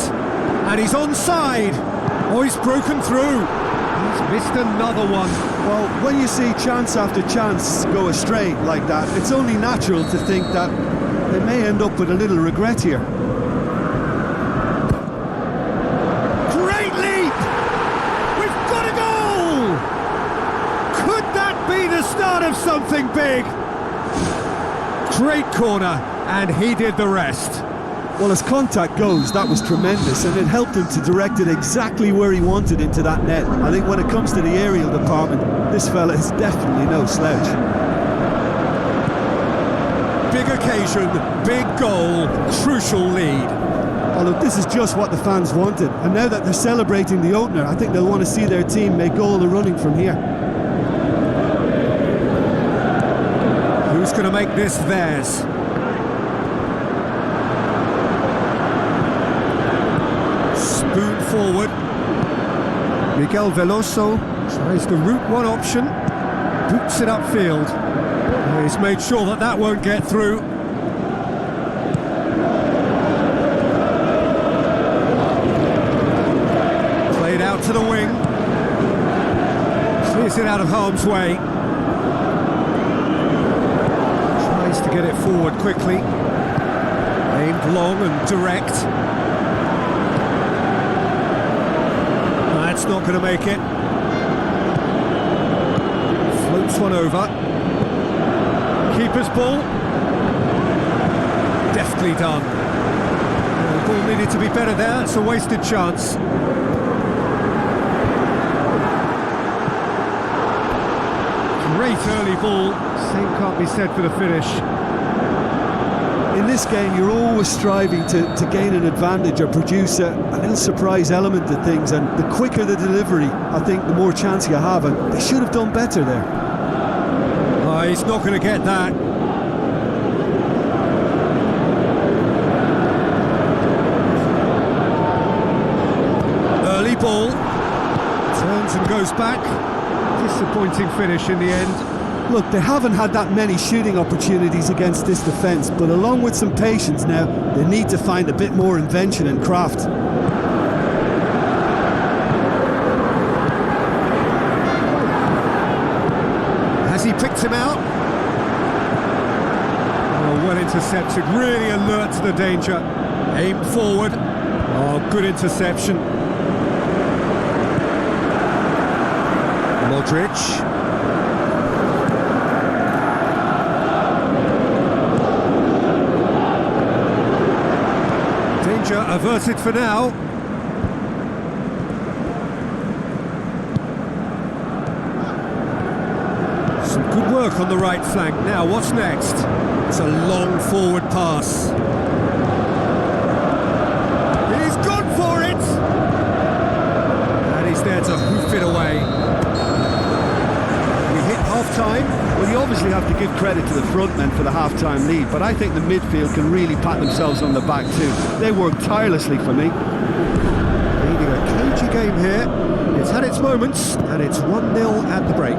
And he's onside. Oh, he's broken through. He's missed another one. Well, when you see chance after chance go astray like that, it's only natural to think that they may end up with a little regret here. Great leap! We've got a goal! Could that be the start of something big? Great corner, and he did the rest. Well, as contact goes, that was tremendous, and it helped him to direct it exactly where he wanted into that net. I think when it comes to the aerial department, this fella is definitely no slouch. Big occasion, big goal, crucial lead. Oh, look, this is just what the fans wanted, and now that they're celebrating the opener, I think they'll want to see their team make all the running from here. Who's going to make this theirs? Spoon forward. Miguel Veloso tries the route one option, boots it upfield. He's made sure that that won't get through. Played out to the wing. Clears it out of harm's way. Tries to get it forward quickly. Aimed long and direct. That's not going to make it. Floats one over. Keeper's ball. Deftly done. The ball needed to be better there. It's a wasted chance. Great early ball. Same can't be said for the finish. In in this game you're always striving to gain an advantage or produce a little surprise element to things, and the quicker the delivery, I think the more chance you have, and they should have done better there. Oh, he's not going to get that. Early ball. Turns and goes back. Disappointing finish in the end. Look, they haven't had that many shooting opportunities against this defence, but along with some patience now, they need to find a bit more invention and craft. Has he picked him out? Oh, well intercepted, really alert to the danger. Aimed forward. Oh, good interception. Modric. Danger averted for now. Some good work on the right flank. Now, what's next? It's a long forward pass. He's gone for it! And he's there to hoof it away. We hit half-time. Well, you obviously have to give credit to the front men for the half-time lead, but I think the midfield can really pat themselves on the back too. They worked tirelessly for me. Leading a cagey game here. It's had its moments, and it's 1-0 at the break.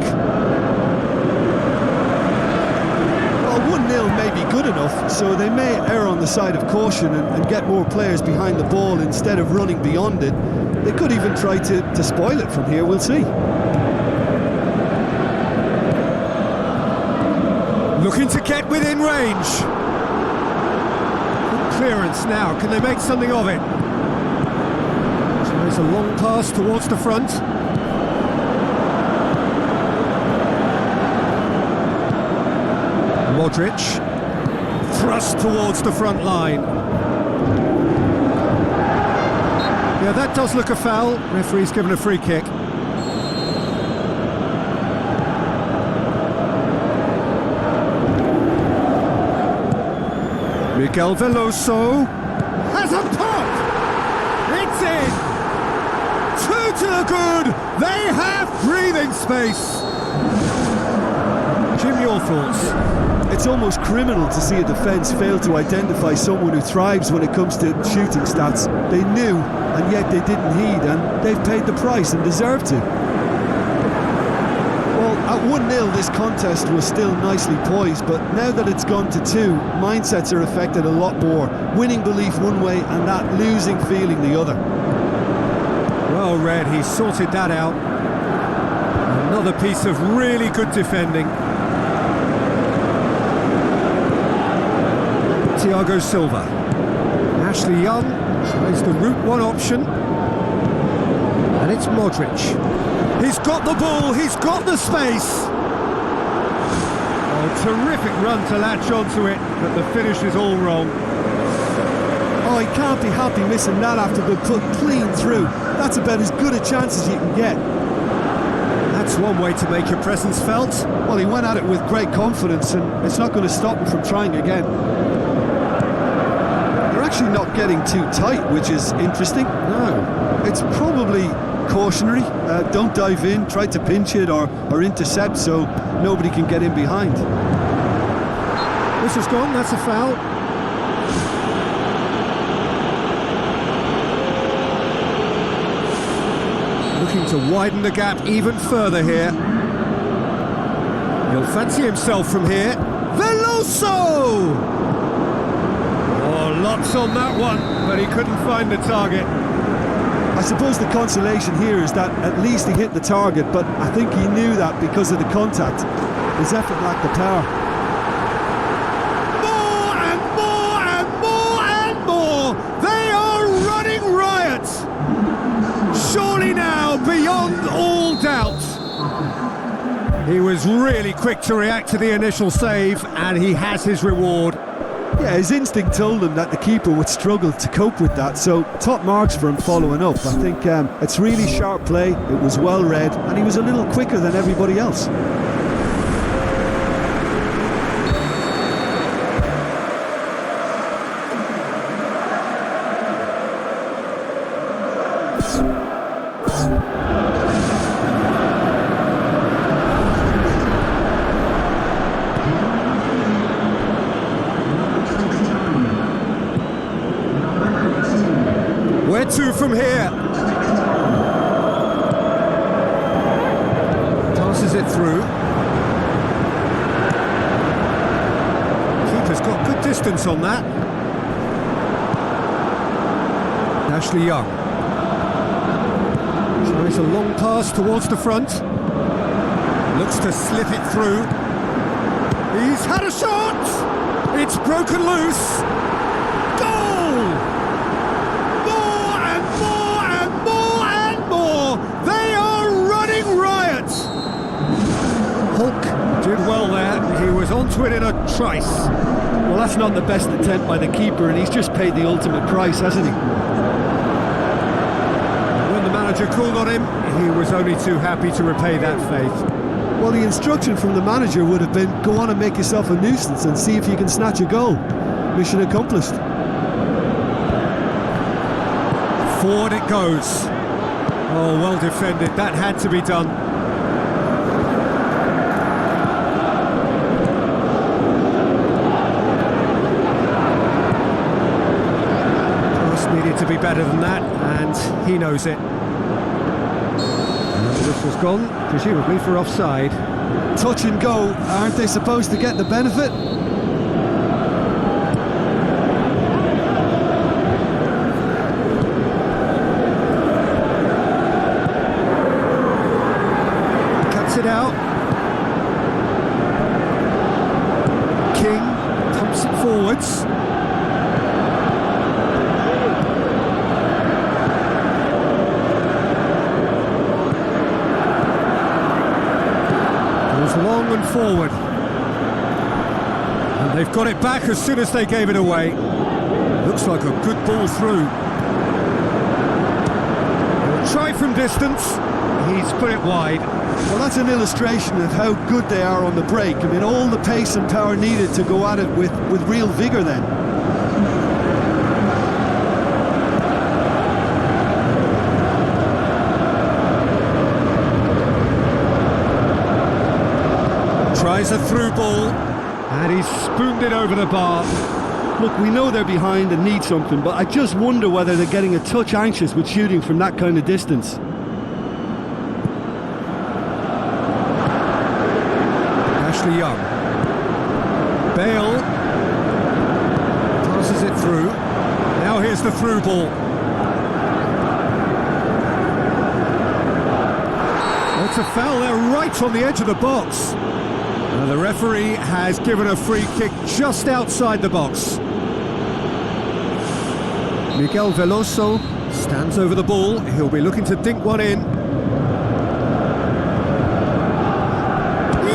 Well, 1-0 may be good enough, so they may err on the side of caution and get more players behind the ball instead of running beyond it. They could even try to spoil it from here, we'll see. Looking to get within range. Good clearance now. Can they make something of it? So there's a long pass towards the front. Modric. Thrust towards the front line. Yeah, that does look a foul. Referee's given a free kick. Miguel Veloso has a pop! It's in! 2 to the good! They have breathing space! Jim, your thoughts? It's almost criminal to see a defence fail to identify someone who thrives when it comes to shooting stats. They knew, and yet they didn't heed, and they've paid the price and deserve to. At 1-0 this contest was still nicely poised, but now that it's gone to 2, mindsets are affected a lot more. Winning belief one way and that losing feeling the other. Well read, he sorted that out. Another piece of really good defending. Thiago Silva. Ashley Young tries the route one option. And it's Modric. He's got the ball, he's got the space. Oh, terrific run to latch onto it, but the finish is all wrong. Oh, he can't be happy missing that after being put clean through. That's about as good a chance as you can get. That's one way to make your presence felt. Well, he went at it with great confidence, and it's not going to stop him from trying again. They're actually not getting too tight, which is interesting. No. It's probably cautionary. Don't dive in, try to pinch it or intercept so nobody can get in behind. This has gone, that's a foul. Looking to widen the gap even further here. He'll fancy himself from here. Veloso! Oh, lots on that one, but he couldn't find the target. I suppose the consolation here is that at least he hit the target, but I think he knew that because of the contact. His effort lacked the power. More and more and more and more! They are running riot! Surely now, beyond all doubt. He was really quick to react to the initial save, and he has his reward. Yeah, his instinct told him that the keeper would struggle to cope with that, so top marks for him following up. I think it's really sharp play, it was well read, and he was a little quicker than everybody else. to from here? Passes it through. Keeper's got good distance on that. Ashley Young tries a long pass towards the front. Looks to slip it through. He's had a shot! It's broken loose. Goal! More and more and more and more. They are running riot. Hulk did well there. He was onto it in a trice. Well, that's not the best attempt by the keeper, and he's just paid the ultimate price, hasn't he? When the manager called on him, he was only too happy to repay that faith. Well, the instruction from the manager would have been, go on and make yourself a nuisance and see if you can snatch a goal. Mission accomplished. Forward it goes. Oh, well defended. That had to be done. Pass needed to be better than that, and he knows it. This was gone, presumably for offside. Touch and go, aren't they supposed to get the benefit? Cuts it out. King pumps it forwards. Long and forward, and they've got it back as soon as they gave it away. Looks like a good ball through. He'll try from distance. He's put it wide. Well, that's an illustration of how good they are on the break. I mean, all the pace and power needed to go at it with real vigour then. Tries a through ball, and he's spooned it over the bar. Look, we know they're behind and need something, but I just wonder whether they're getting a touch anxious with shooting from that kind of distance. Ashley Young. Bale passes it through. Now here's the through ball. It's a foul there right on the edge of the box. The referee has given a free kick just outside the box. Miguel Veloso stands over the ball. He'll be looking to dink one in.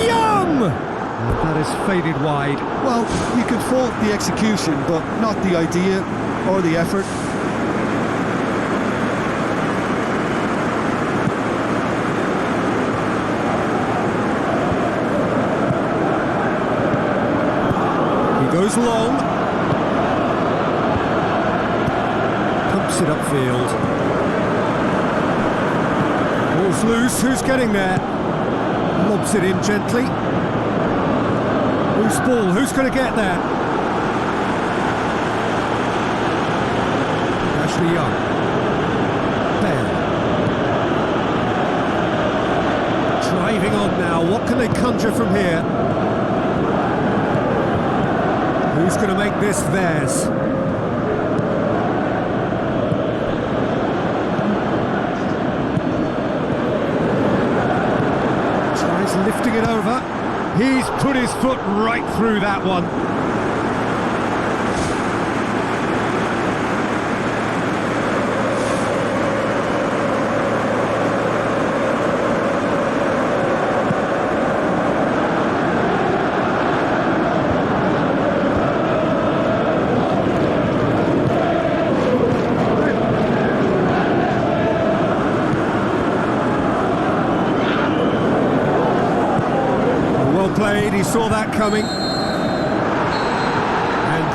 Young! That is faded wide. Well, you can fault the execution, but not the idea or the effort. Goes long, pumps it upfield. Ball's loose, who's getting there? Lobs it in gently. Loose ball, who's going to get there? Ashley Young. Bale. Driving on now, what can they conjure from here? Who's going to make this theirs? Tries lifting it over. He's put his foot right through that one. Played, he saw that coming, and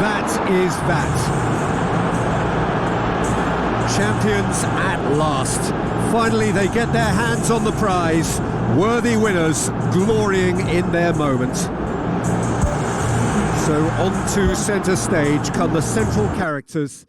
that is that. Champions at last. Finally they get their hands on the prize. Worthy winners glorying in their moment. So on to centre stage come the central characters.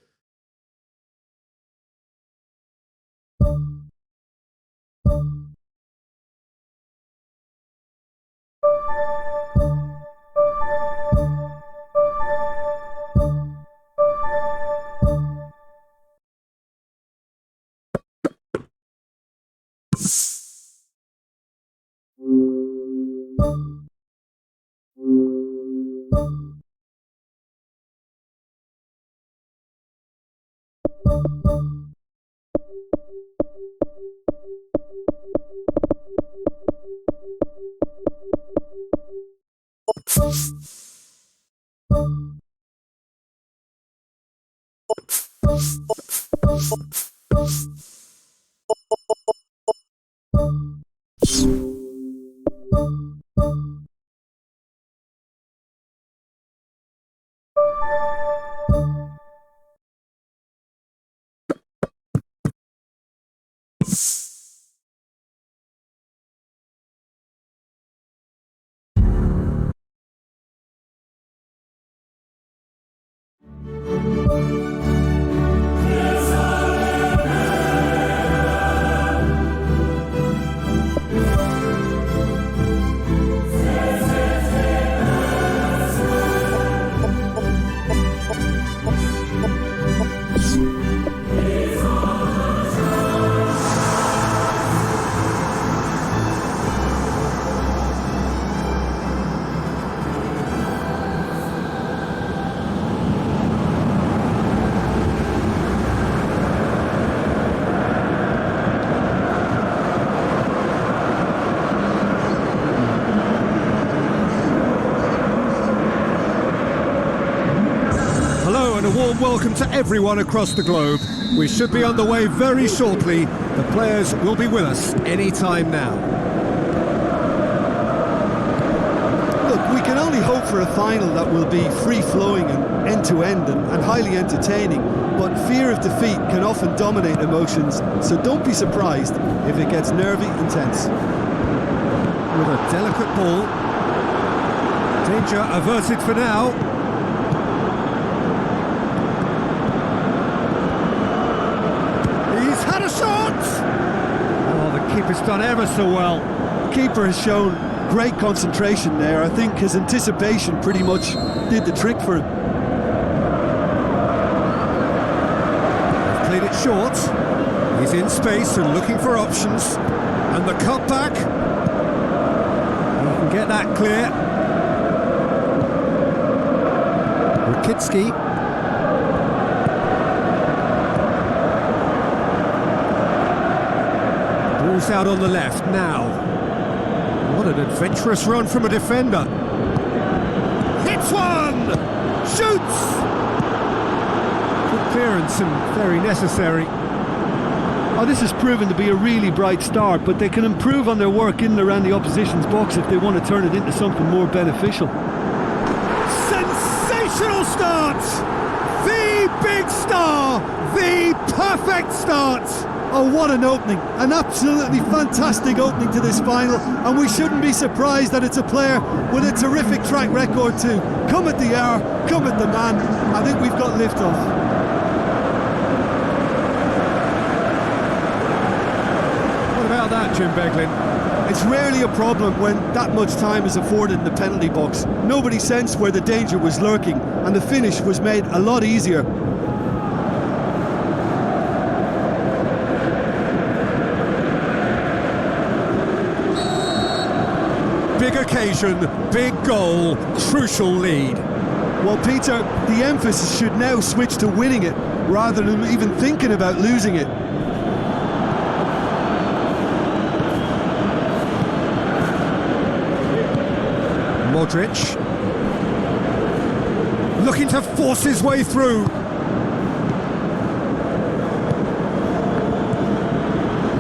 warm welcome to everyone across the globe. We should be underway very shortly. The players will be with us any time now. Look, we can only hope for a final that will be free-flowing and end-to-end and highly entertaining, but fear of defeat can often dominate emotions, so don't be surprised if it gets nervy and tense. With a delicate ball. Danger averted for now. He's had a shot! Oh, the keeper's done ever so well. Keeper has shown great concentration there. I think his anticipation pretty much did the trick for him. Played it short. He's in space and looking for options. And the cutback. He can get that clear. Rakitsky. Ball's out on the left now. What an adventurous run from a defender. Hits one! Shoots! Good clearance and very necessary. Oh, this has proven to be a really bright start, but they can improve on their work in and around the opposition's box if they want to turn it into something more beneficial. Sensational start! The big star! The perfect start! Oh, what an opening. An absolutely fantastic opening to this final, and we shouldn't be surprised that it's a player with a terrific track record too. Come at the hour, come at the man. I think we've got liftoff. What about that, Jim Beglin? It's rarely a problem when that much time is afforded in the penalty box. Nobody sensed where the danger was lurking, and the finish was made a lot easier. Big occasion, big goal, crucial lead. Well, Peter, the emphasis should now switch to winning it rather than even thinking about losing it. Modric looking to force his way through.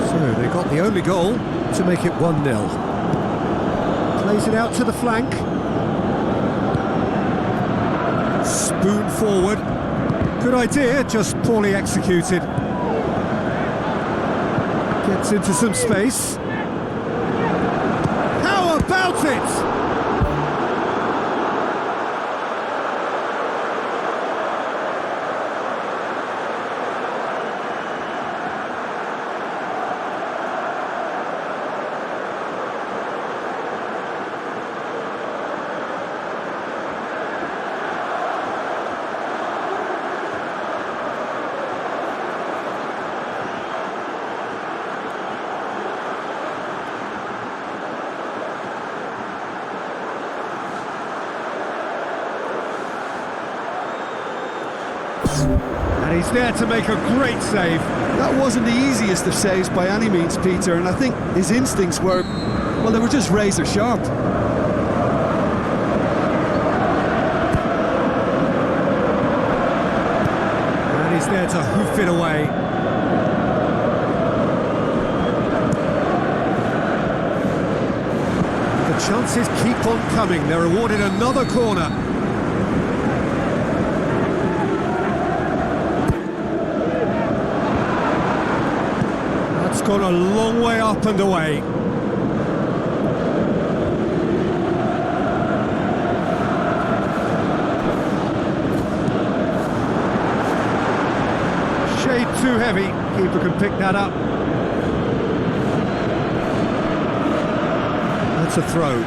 So they got the only goal to make it 1-0. Plays it out to the flank. Spoon forward. Good idea, just poorly executed. Gets into some space. How about it? And he's there to make a great save. That wasn't the easiest of saves by any means, Peter, and I think his instincts were, well, they were just razor sharp. And he's there to hoof it away. The chances keep on coming. They're awarded another corner. That's gone a long way up and away. Shade too heavy. Keeper can pick that up. That's a throw.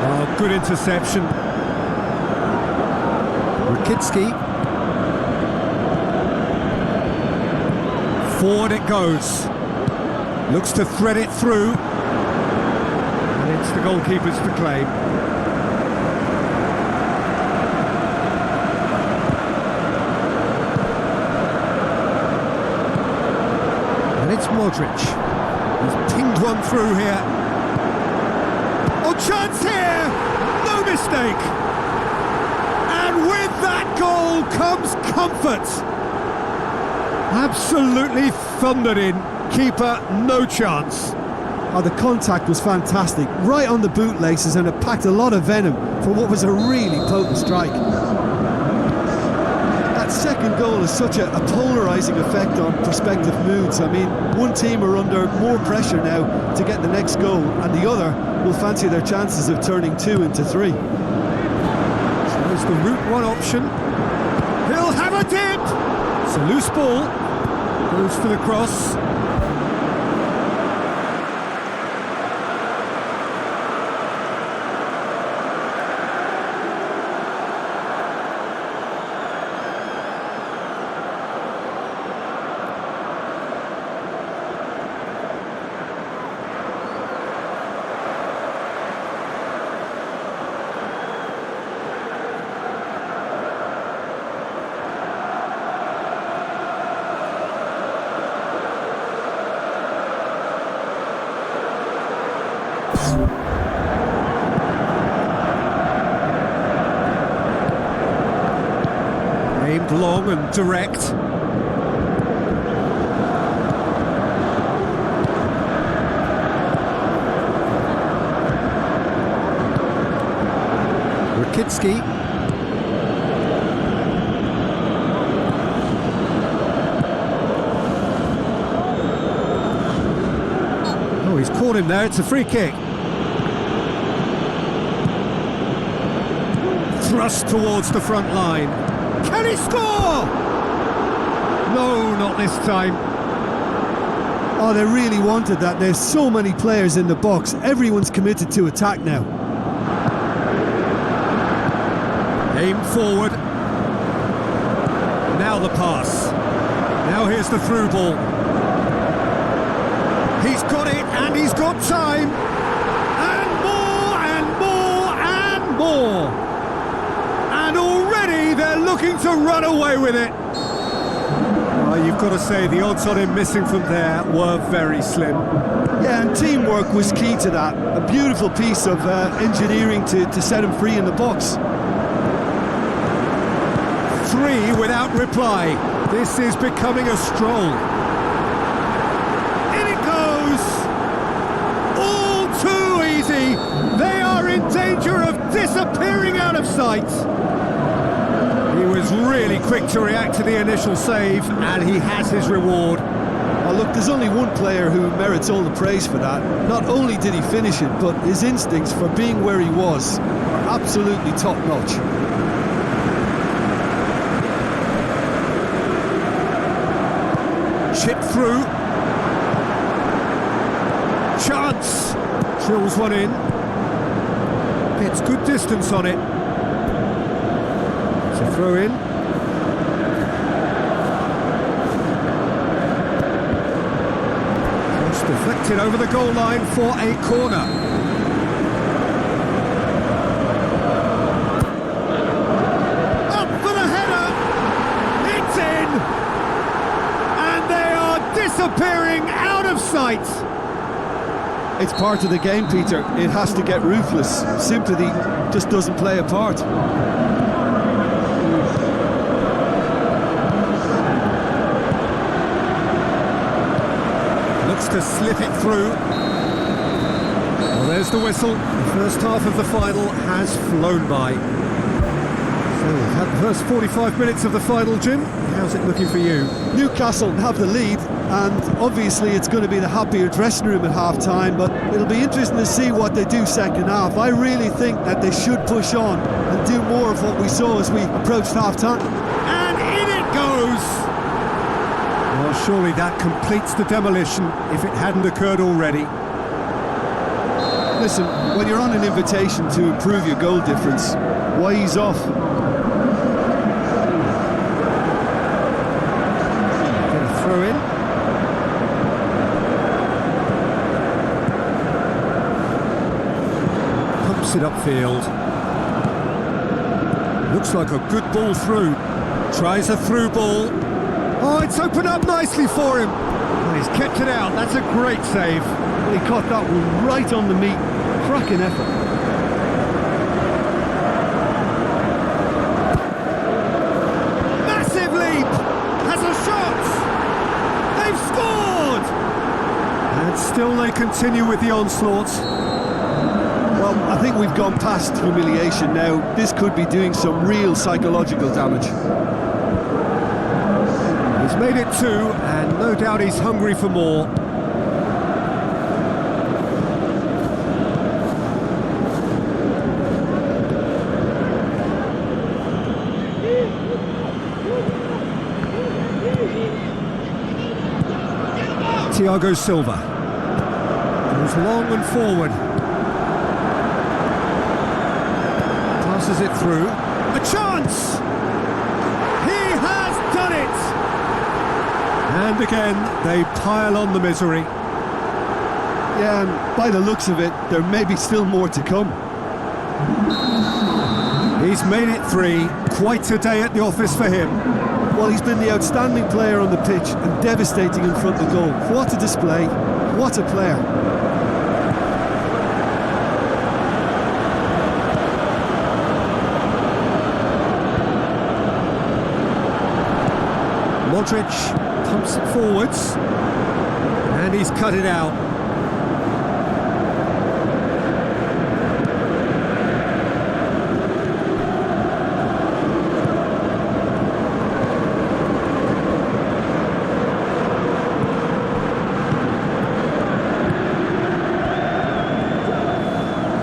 Oh, good interception. Rakitsky. Forward it goes. Looks to thread it through. And it's the goalkeeper's to claim. And it's Modric. He's pinged one through here. Oh, chance here! No mistake! And with that goal comes comfort. Absolutely thundered in. Keeper, no chance. Oh, the contact was fantastic, right on the bootlaces, and it packed a lot of venom for what was a really potent strike. That second goal has such a polarising effect on prospective moods. I mean, one team are under more pressure now to get the next goal, and the other will fancy their chances of turning 2 into 3. There's the route one option. He'll have a dip! It's a loose ball. Goes for the cross. Aimed long and direct. Rakitsky. Oh, he's caught him there. It's a free kick. Thrust towards the front line. Can he score? No, not this time. Oh, they really wanted that. There's so many players in the box. Everyone's committed to attack now. Aim forward. Now the pass. Now here's the through ball. He's got it and he's got time. And more and more and more. And already they're looking to run away with it. Well, you've got to say the odds on him missing from there were very slim. Yeah, and teamwork was key to that. A beautiful piece of engineering to set him free in the box. 3 without reply. This is becoming a stroll. In it goes! All too easy. They are in danger of disappearing out of sight. He was really quick to react to the initial save, and he has his reward. Oh, look, there's only one player who merits all the praise for that. Not only did he finish it, but his instincts for being where he was are absolutely top-notch. Chip through. Chance. Drills one in. Gets good distance on it. It's a throw in. Cross deflected over the goal line for a corner. disappearing out of sight. It's part of the game, Peter. It has to get ruthless. Sympathy just doesn't play a part. Looks to slip it through. Well, there's the whistle. The first half of the final has flown by. So we've had the first 45 minutes of the final, Jim. How's it looking for you? Newcastle have the lead, and obviously it's going to be the happier dressing room at half-time, but it'll be interesting to see what they do second half. I really think that they should push on and do more of what we saw as we approached half-time. And in it goes! Well, surely that completes the demolition if it hadn't occurred already. Listen, when you're on an invitation to improve your goal difference, why ease off? Throw in. Pumps it upfield. Looks like a good ball through. Tries a through ball. Oh, it's opened up nicely for him. Oh, he's kept it out. That's a great save. Well, he caught that one right on the meat. Cracking effort. Massive leap. Has a shot. They've scored! And still they continue with the onslaught. Well, I think we've gone past humiliation now. This could be doing some real psychological damage. He's made it two, and no doubt he's hungry for more. Thiago Silva goes long and forward, passes it through, a chance! He has done it! And again they pile on the misery. Yeah, and by the looks of it, there may be still more to come. He's made it three, quite a day at the office for him. Well, he's been the outstanding player on the pitch and devastating in front of goal. What a display, what a player. Modric pumps it forwards, and he's cut it out.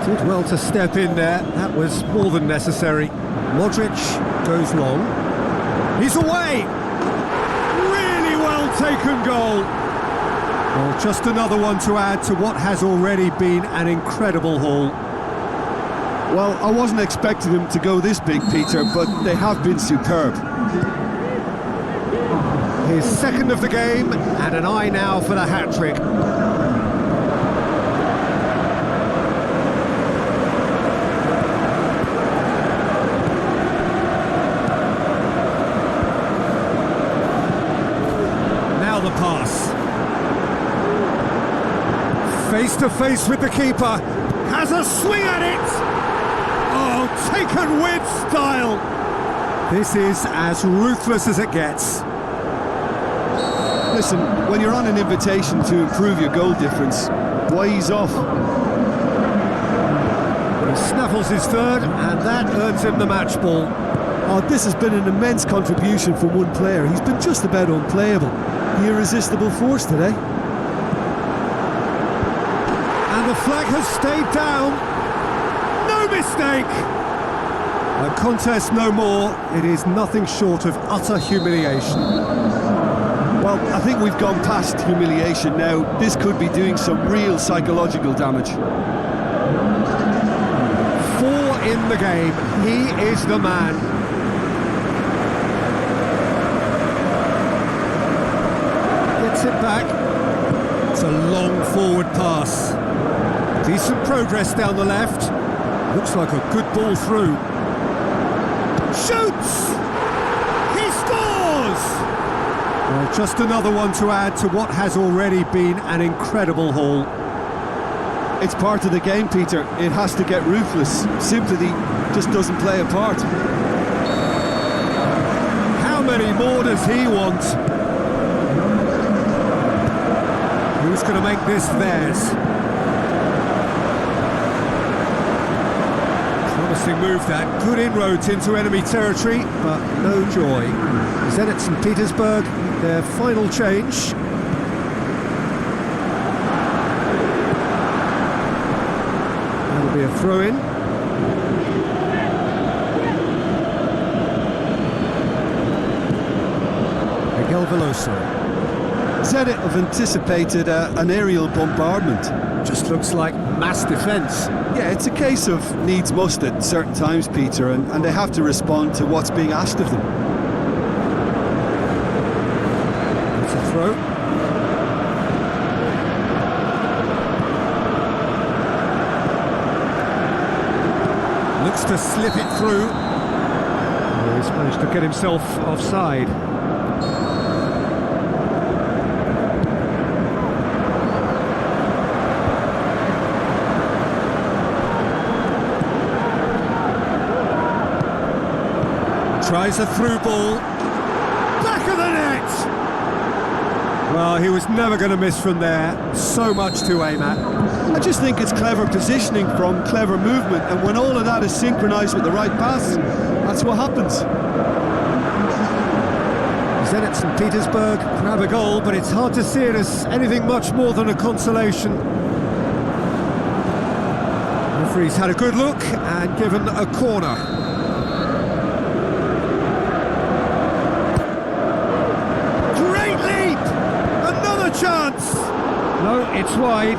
Did well to step in there, that was more than necessary. Modric goes long. He's away! Really well taken goal. Well, just another one to add to what has already been an incredible haul. Well, I wasn't expecting them to go this big, Peter, but they have been superb. His second of the game, and an eye now for the hat-trick. The pass. Face to face with the keeper. Has a swing at it. Oh, taken with style. This is as ruthless as it gets. Listen, when you're on an invitation to improve your goal difference, why ease off? He snaffles his third, and that earns him the match ball. Oh, this has been an immense contribution from one player. He's been just about unplayable. The irresistible force today. And the flag has stayed down. No mistake. A contest no more. It is nothing short of utter humiliation. Well, I think we've gone past humiliation now. This could be doing some real psychological damage. 4 in the game. He is the man. It back. It's a long forward pass. Decent progress down the left. Looks like a good ball through. Shoots! He scores! Well, just another one to add to what has already been an incredible haul. It's part of the game, Peter. It has to get ruthless. Sympathy just doesn't play a part. How many more does he want? Who's going to make this theirs? Promising move that. Good inroads into enemy territory, but no joy. Zenit St. Petersburg, their final change. That'll be a throw-in. Miguel Veloso. Zenit have anticipated an aerial bombardment. Just looks like mass defence. Yeah, it's a case of needs must at certain times, Peter, and they have to respond to what's being asked of them. It's a throw. Looks to slip it through. Oh, he's managed to get himself offside. Tries a through ball. Back of the net! Well, he was never going to miss from there. So much to aim at. I just think it's clever positioning from clever movement, and when all of that is synchronised with the right pass, that's what happens. Zenit St. Petersburg grab a goal, but it's hard to see it as anything much more than a consolation. Referee's had a good look and given a corner. Chance! No, it's wide.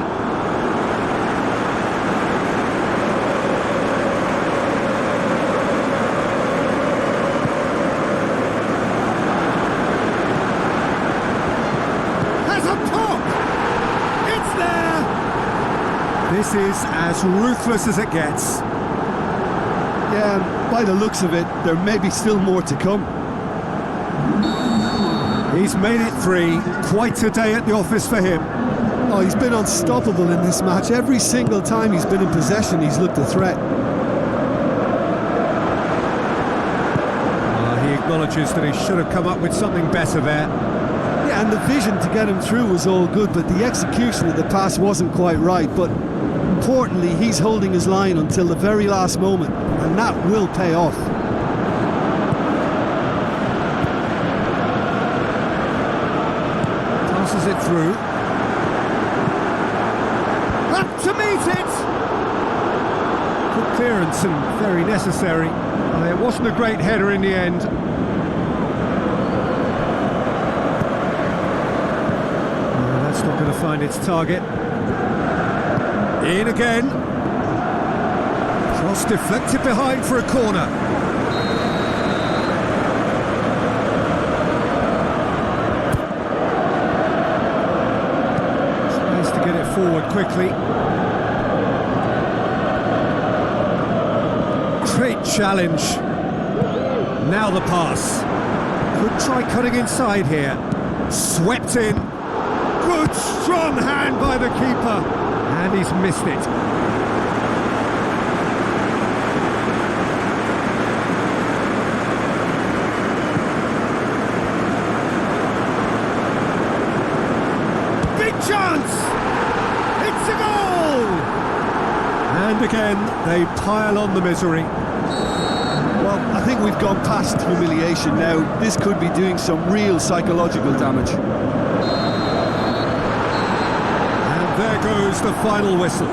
Has a pop! It's there! This is as ruthless as it gets. Yeah, by the looks of it, there may be still more to come. He's made it 3. Quite a day at the office for him. Oh, he's been unstoppable in this match. Every single time he's been in possession, he's looked a threat. He acknowledges that he should have come up with something better there. Yeah, and the vision to get him through was all good, but the execution of the pass wasn't quite right. But importantly, he's holding his line until the very last moment, and that will pay off. Passes it through. Up to meet it! Good clearance and very necessary. It wasn't a great header in the end. That's not going to find its target. In again. Cross deflected behind for a corner. Tries to get it forward quickly. Great challenge. Now the pass. Could try cutting inside here. Swept in. Good strong hand by the keeper. And he's missed it. Big chance! It's a goal! And again, they pile on the misery. Well, I think we've gone past humiliation now. This could be doing some real psychological damage. And there goes the final whistle.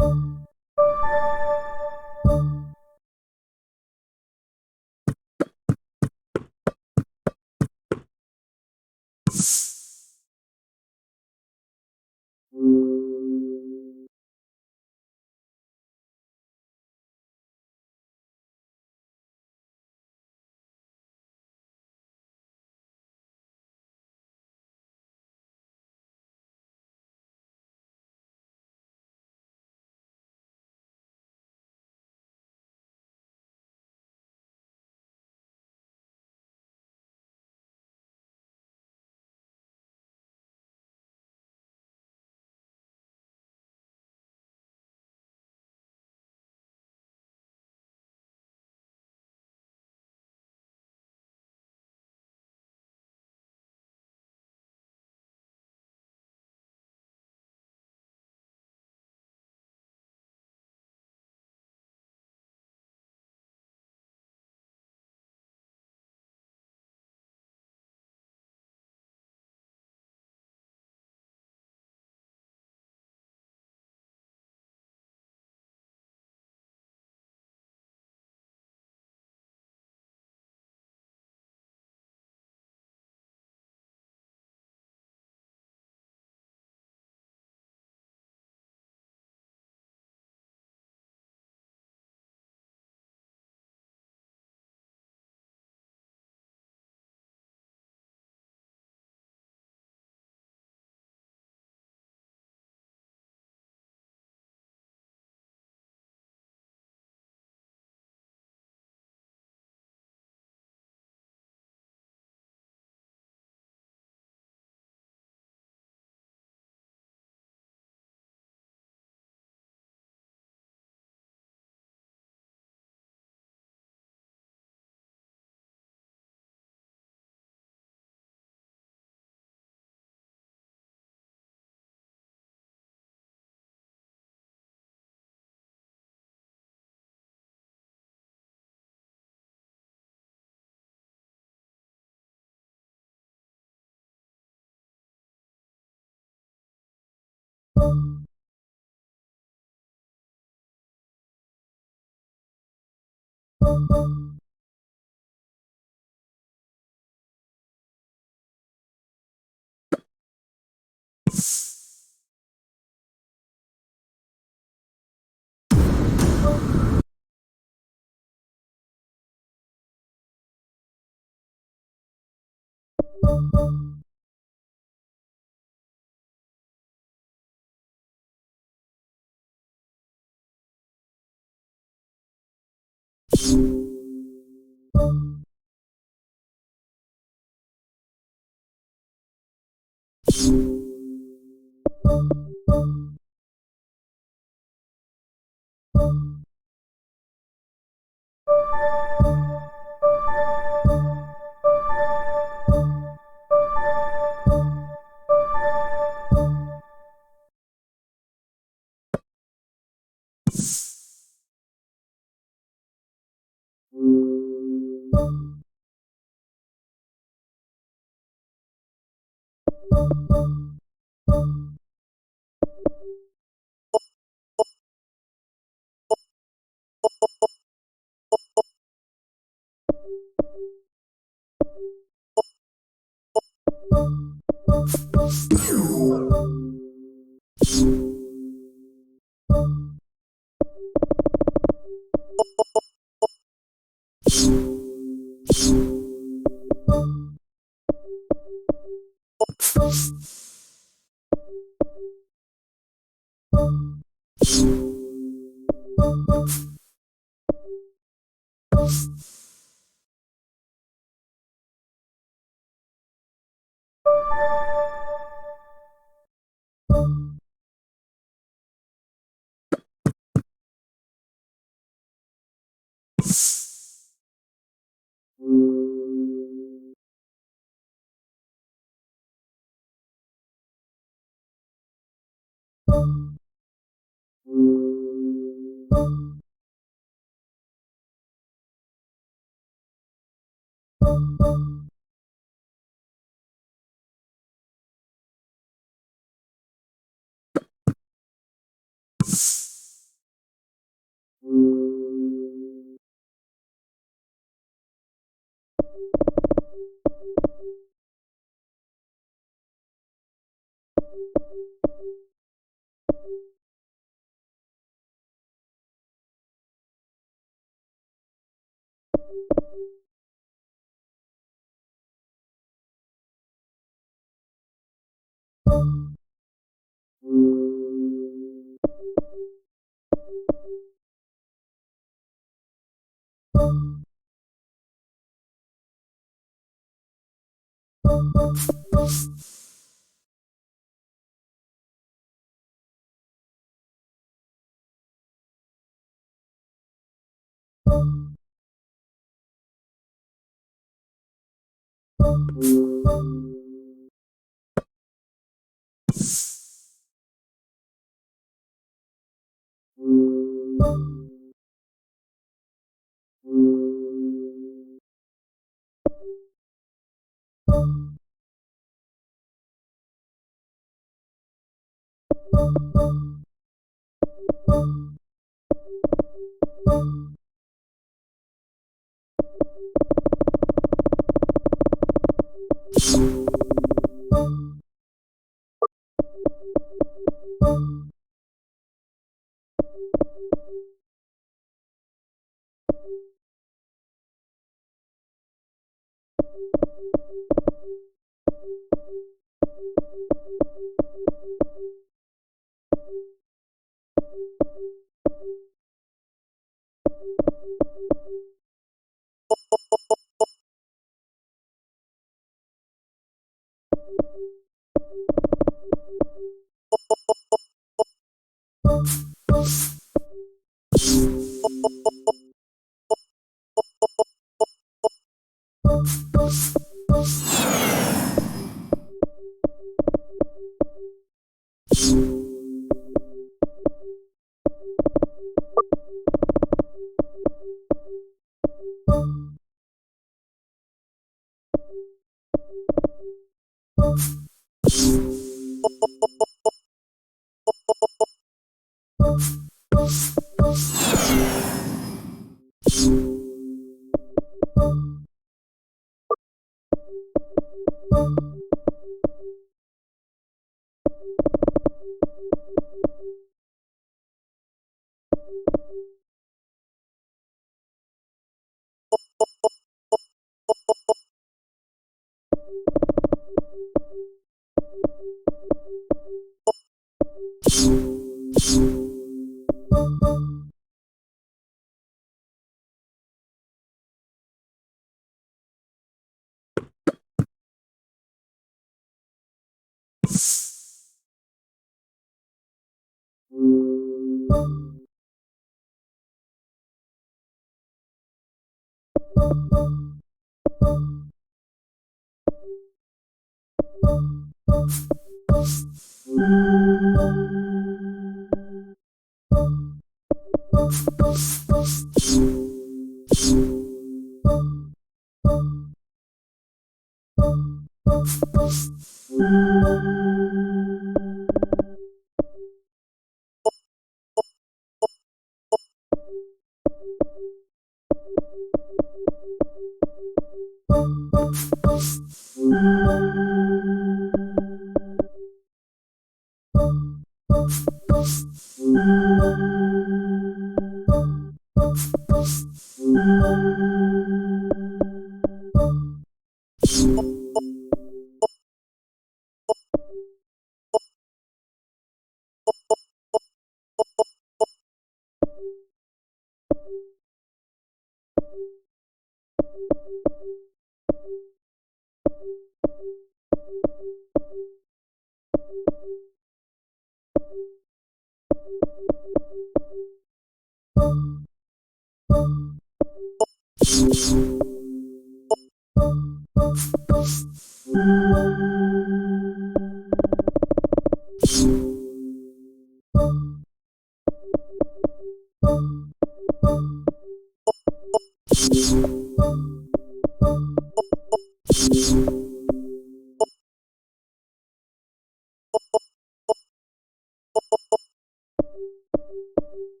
you